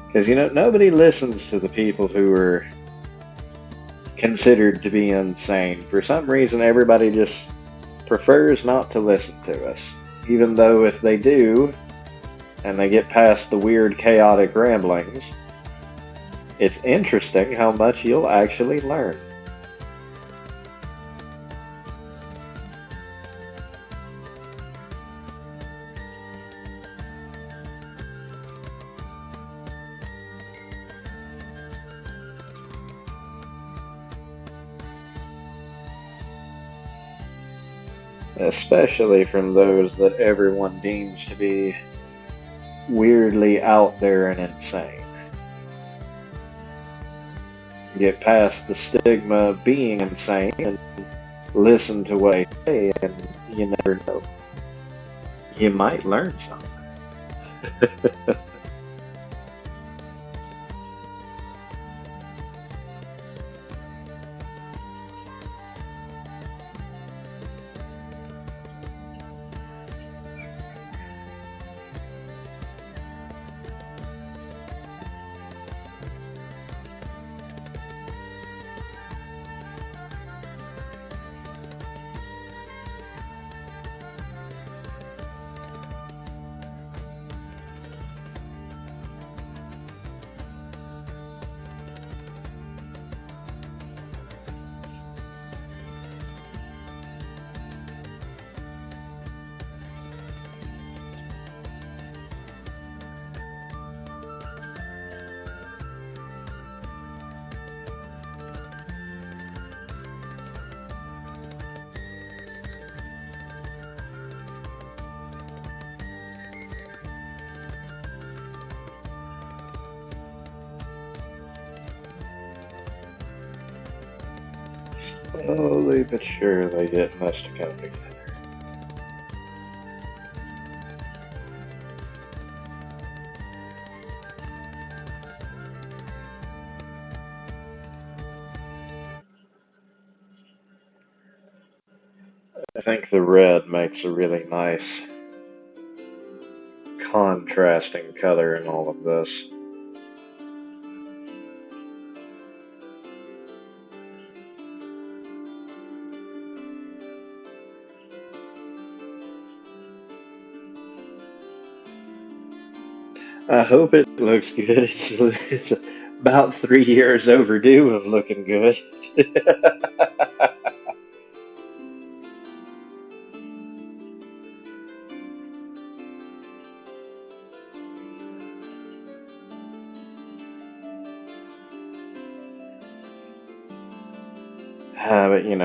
Because, nobody listens to the people who are considered to be insane. For some reason, everybody just prefers not to listen to us. Even though if they do, and they get past the weird, chaotic ramblings, it's interesting how much you'll actually learn. Especially from those that everyone deems to be weirdly out there and insane. Get past the stigma of being insane and listen to what they say, and you never know. You might learn something. Slowly but surely getting us to come together. I think the red makes a really nice contrasting color in all of this. I hope it looks good. It's about 3 years overdue of looking good.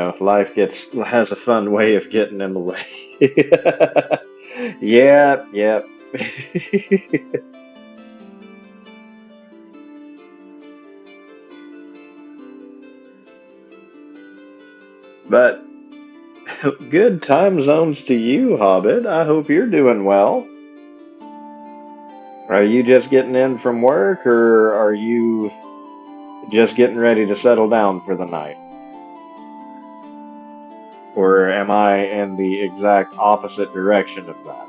But life has a fun way of getting in the way. Yep, yep. But good time zones to you, Hobbit. I hope you're doing well. Are you just getting in from work, or are you just getting ready to settle down for the night? Or am I in the exact opposite direction of that?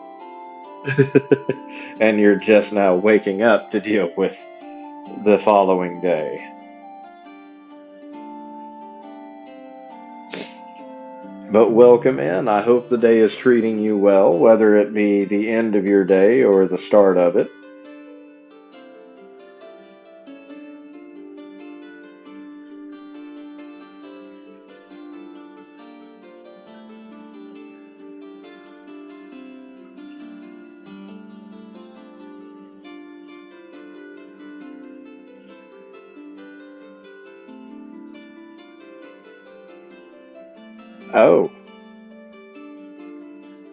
And you're just now waking up to deal with the following day. But welcome in. I hope the day is treating you well, whether it be the end of your day or the start of it. Oh,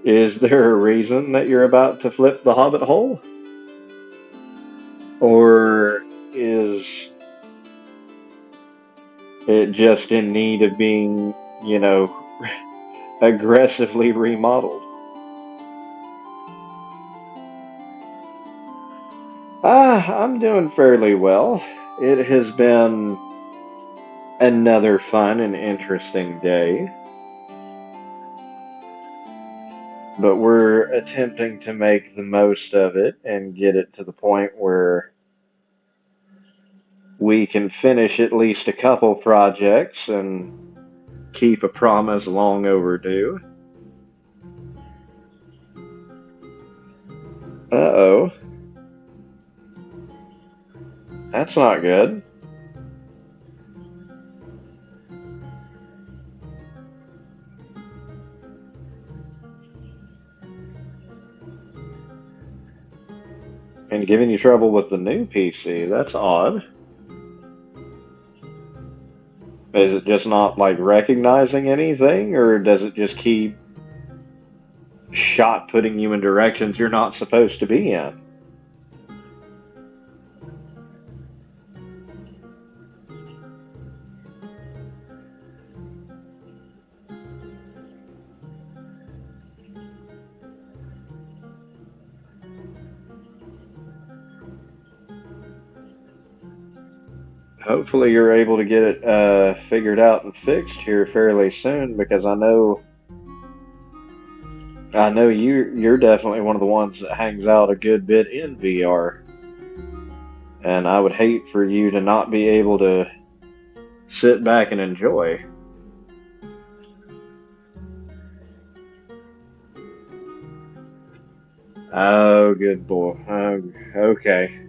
is there a reason that you're about to flip the hobbit hole? Or is it just in need of being, aggressively remodeled? I'm doing fairly well. It has been another fun and interesting day, but we're attempting to make the most of it and get it to the point where we can finish at least a couple projects and keep a promise long overdue. Uh-oh. That's not good. And giving you trouble with the new PC, that's odd. Is it just not like recognizing anything, or does it just keep shot putting you in directions you're not supposed to be in? Hopefully you're able to get it figured out and fixed here fairly soon, because I know you're definitely one of the ones that hangs out a good bit in VR, and I would hate for you to not be able to sit back and enjoy. Oh, good boy. Oh, okay.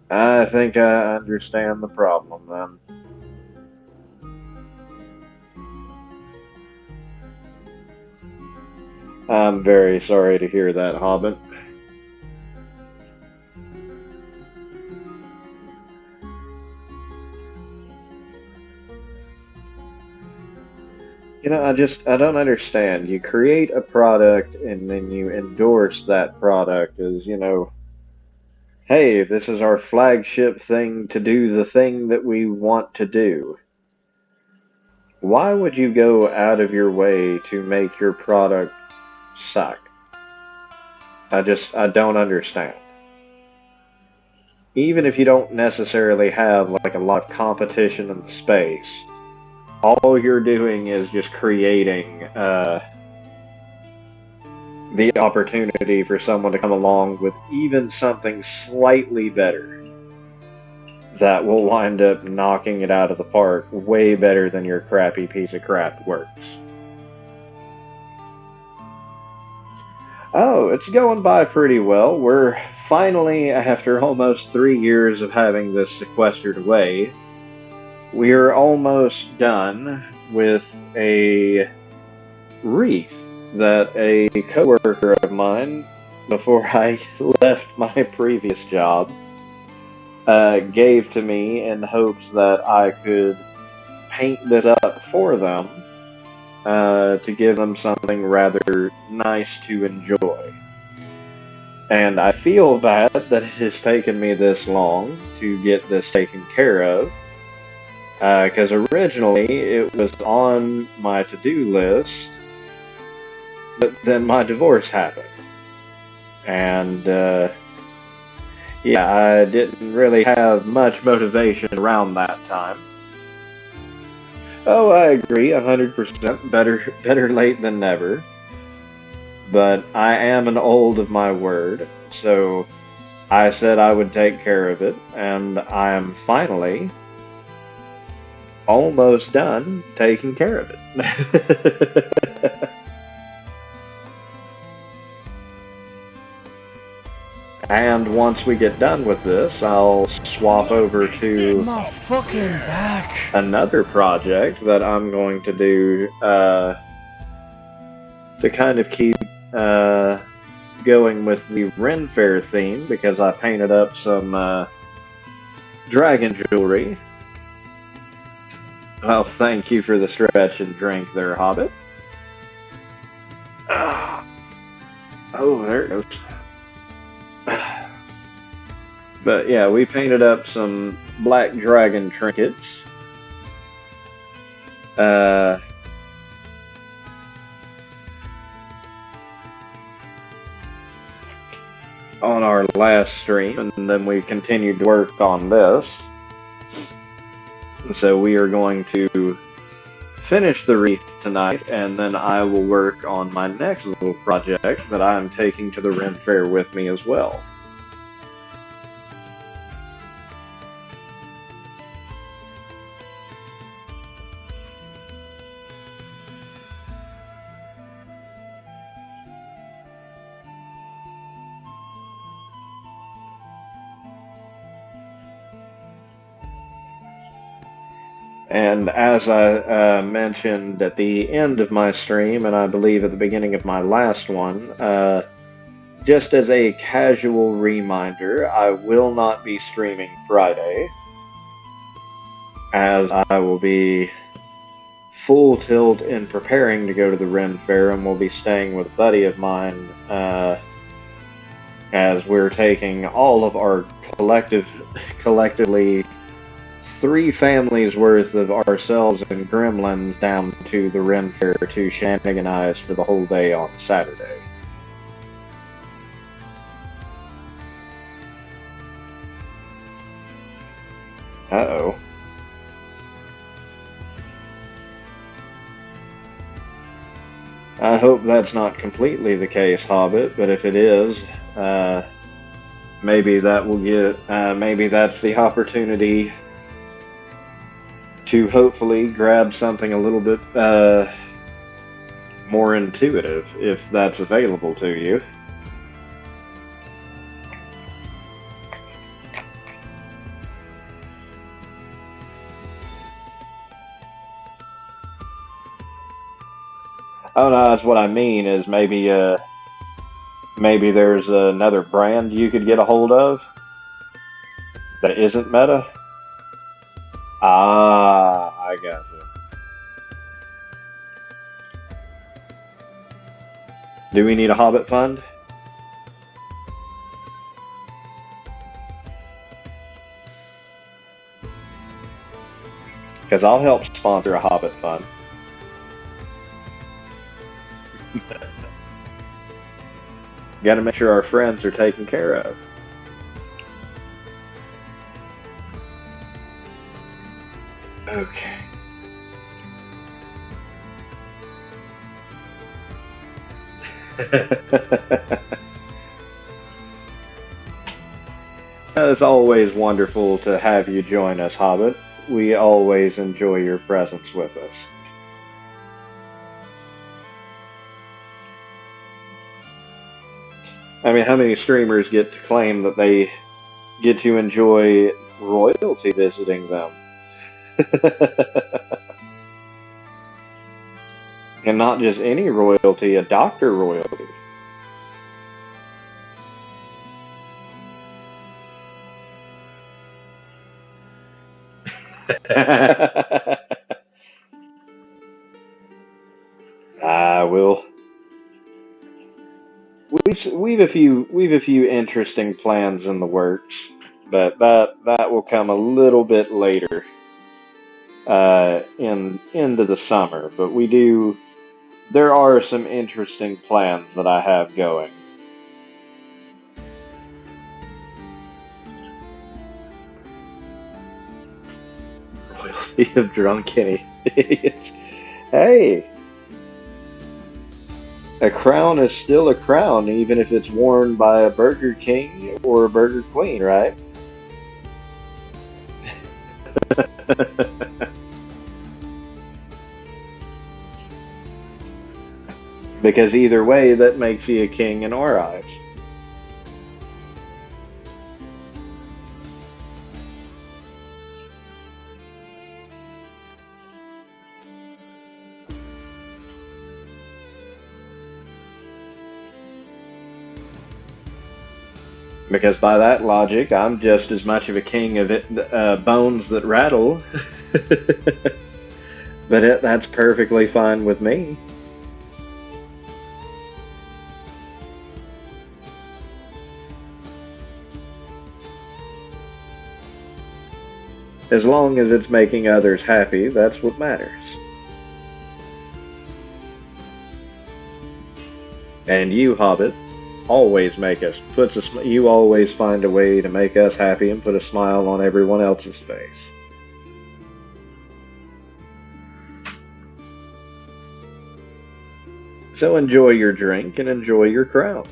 I think I understand the problem then. I'm very sorry to hear that, Hobbit. I don't understand. You create a product and then you endorse that product as, hey, this is our flagship thing to do the thing that we want to do. Why would you go out of your way to make your product suck? I don't understand. Even if you don't necessarily have like a lot of competition in the space, all you're doing is just creating the opportunity for someone to come along with even something slightly better that will wind up knocking it out of the park way better than your crappy piece of crap works. Oh, it's going by pretty well. We're finally, after almost 3 years of having this sequestered away, we're almost done with a wreath that a coworker of mine, before I left my previous job, gave to me in hopes that I could paint this up for them to give them something rather nice to enjoy. And I feel bad that it has taken me this long to get this taken care of, because originally it was on my to-do list, but then my divorce happened. And yeah, I didn't really have much motivation around that time. Oh, I agree, 100%. Better late than never. But I am an old of my word, so I said I would take care of it, and I am finally almost done taking care of it. And once we get done with this, I'll swap over to My fucking back. another project that I'm going to do to kind of keep going with the Ren Faire theme, because I painted up some dragon jewelry. Well, thank you for the stretch and drink there, Hobbit. Oh, there it goes. But yeah, we painted up some black dragon trinkets. On our last stream, and then we continued to work on this. And so we are going to finish the wreath tonight, and then I will work on my next little project that I'm taking to the Ren Faire with me as well. And as I mentioned at the end of my stream, and I believe at the beginning of my last one, just as a casual reminder, I will not be streaming Friday, as I will be full tilt in preparing to go to the Ren Faire, and will be staying with a buddy of mine, as we're taking all of our collectively 3 families worth of ourselves and gremlins down to the Ren Faire to shenaniganize for the whole day on Saturday. Uh-oh. I hope that's not completely the case, Hobbit, but if it is, maybe that will maybe that's the opportunity to hopefully grab something a little bit more intuitive, if that's available to you. Oh no, that's what I mean, is maybe there's another brand you could get a hold of that isn't Meta. Ah, I got you. Do we need a Hobbit fund? Because I'll help sponsor a Hobbit fund. Gotta make sure our friends are taken care of. Okay. It's always wonderful to have you join us, Hobbit. We always enjoy your presence with us. I mean, how many streamers get to claim that they get to enjoy royalty visiting them? And not just any royalty, a doctor royalty. Will. We've a few interesting plans in the works, but that will come a little bit later, in into the summer. But there are some interesting plans that I have going. Royalty of drunken idiots. Hey, a crown is still a crown, even if it's worn by a Burger King or a Burger Queen, right? Because either way, that makes you a king in our eyes. Because by that logic, I'm just as much of a king of bones that rattle. But that's perfectly fine with me. As long as it's making others happy, that's what matters. And you, Hobbit, always make us you always find a way to make us happy and put a smile on everyone else's face. So enjoy your drink and enjoy your crown.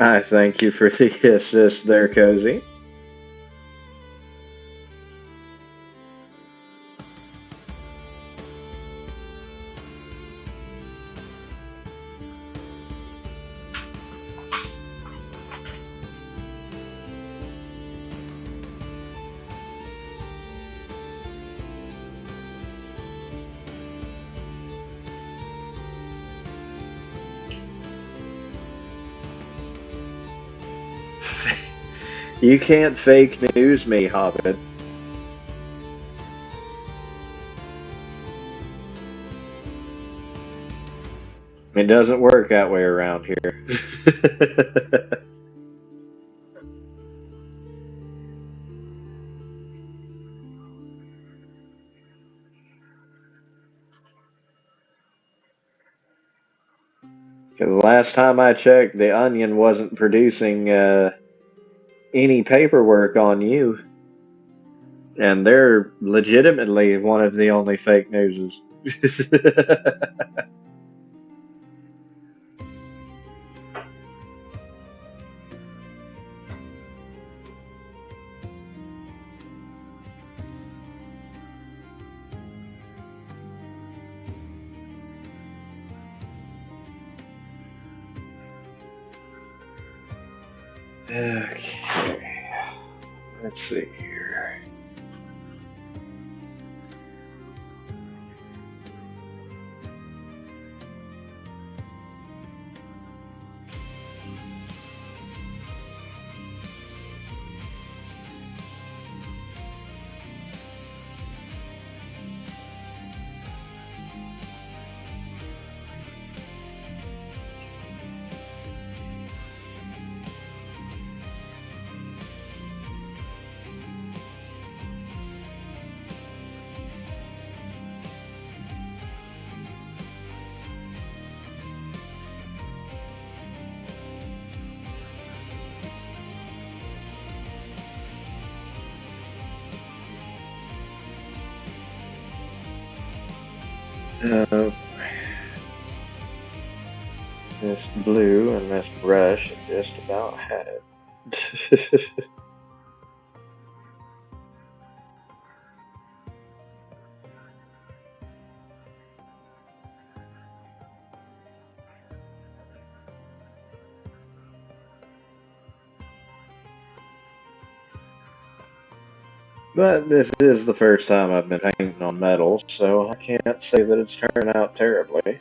I thank you for the assist there, Cozy. You can't fake news me, Hobbit. It doesn't work that way around here. Because the last time I checked, the Onion wasn't producing any paperwork on you, and they're legitimately one of the only fake newses. Okay, let's see here. Uh, this blue and this brush have just about had it. But this is the first time I've been painting on metal, so I can't say that it's turned out terribly.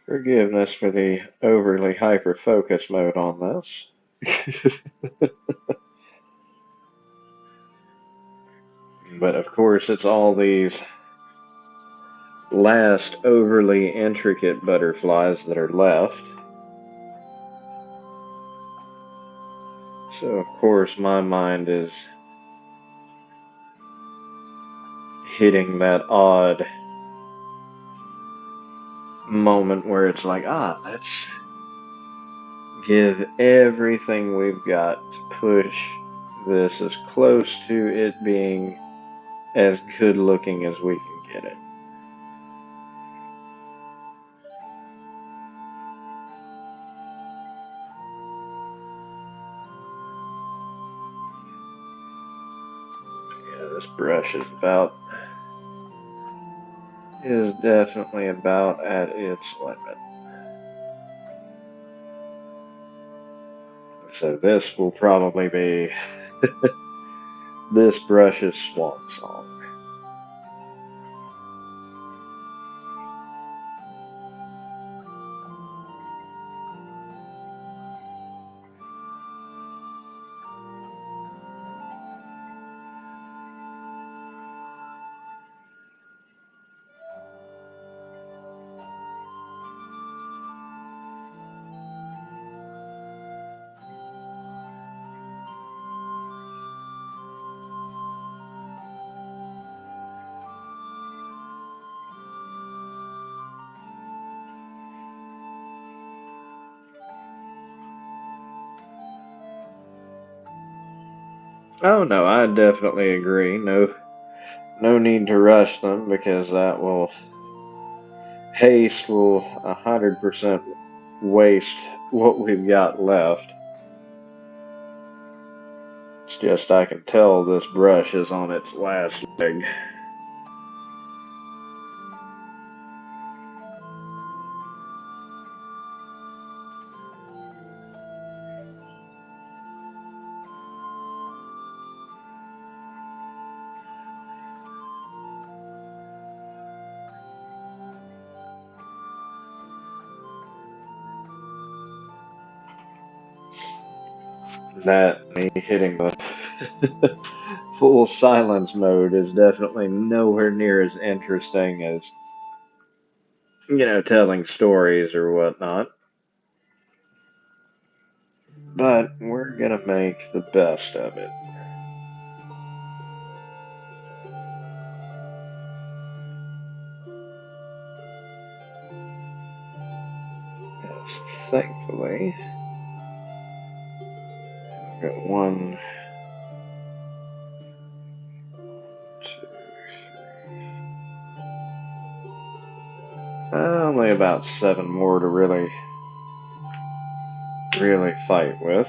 Forgiveness for the overly hyper-focus mode on this. But of course, it's all these last overly intricate butterflies that are left. So of course my mind is hitting that odd moment where it's like, let's give everything we've got to push this as close to it being as good looking as we can get it. Yeah, this brush is definitely about at its limit. So this will probably be this brush's swan song. Oh no, I definitely agree. No need to rush them because that will haste will 100% waste what we've got left. It's just I can tell this brush is on its last leg. That me hitting the full silence mode is definitely nowhere near as interesting as, telling stories or whatnot. But we're gonna make the best of it. Yes, thankfully. Got 1, 2, only about 7 more to really fight with.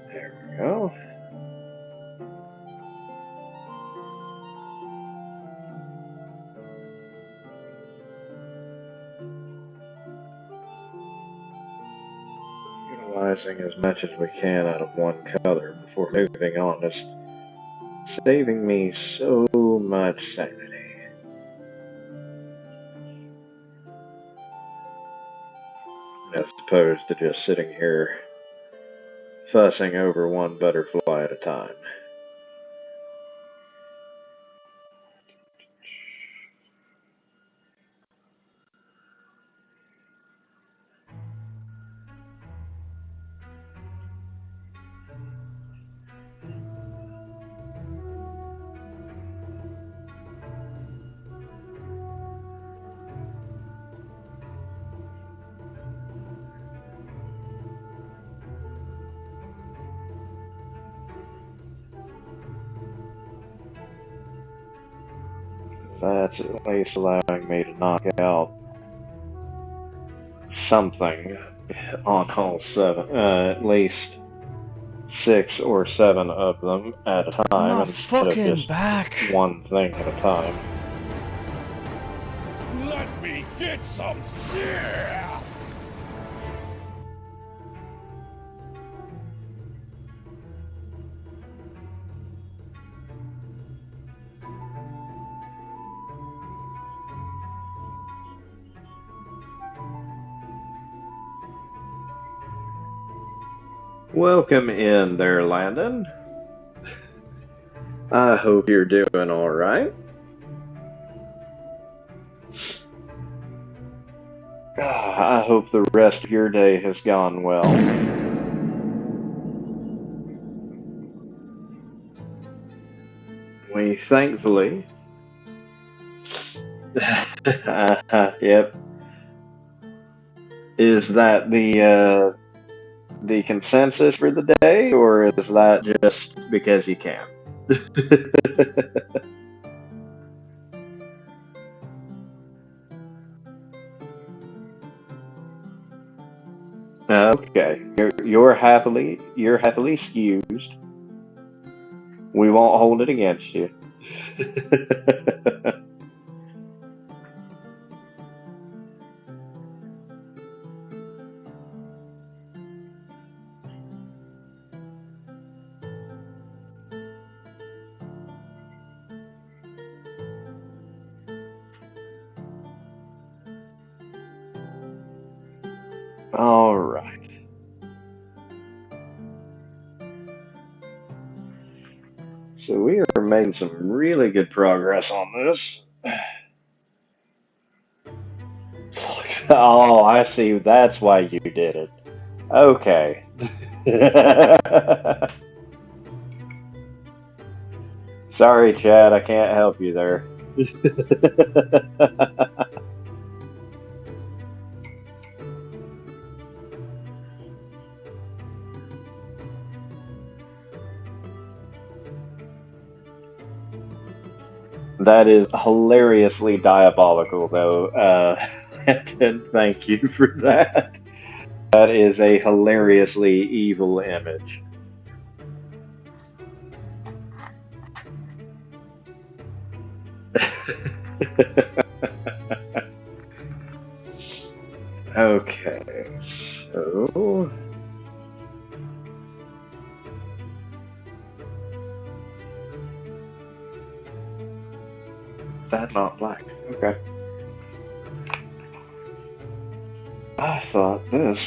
There we go. Utilizing as much as we can out of one color before moving on is saving me so much sanity. As opposed to just sitting here fussing over one butterfly at a time. That's at least allowing me to knock out something on all 7, at least 6 or 7 of them at a time instead of just one thing at a time. Let me get some shit! Welcome in there, Landon. I hope you're doing all right. I hope the rest of your day has gone well. We thankfully... Yep. Is that the consensus for the day, or is that just because you can? Okay, you're happily excused. We won't hold it against you. All right. So we are making some really good progress on this. Oh, I see. That's why you did it. Okay. Sorry, Chad, I can't help you there. That is hilariously diabolical, though. And thank you for that. That is a hilariously evil image. Okay, so that's not black. Okay. I thought this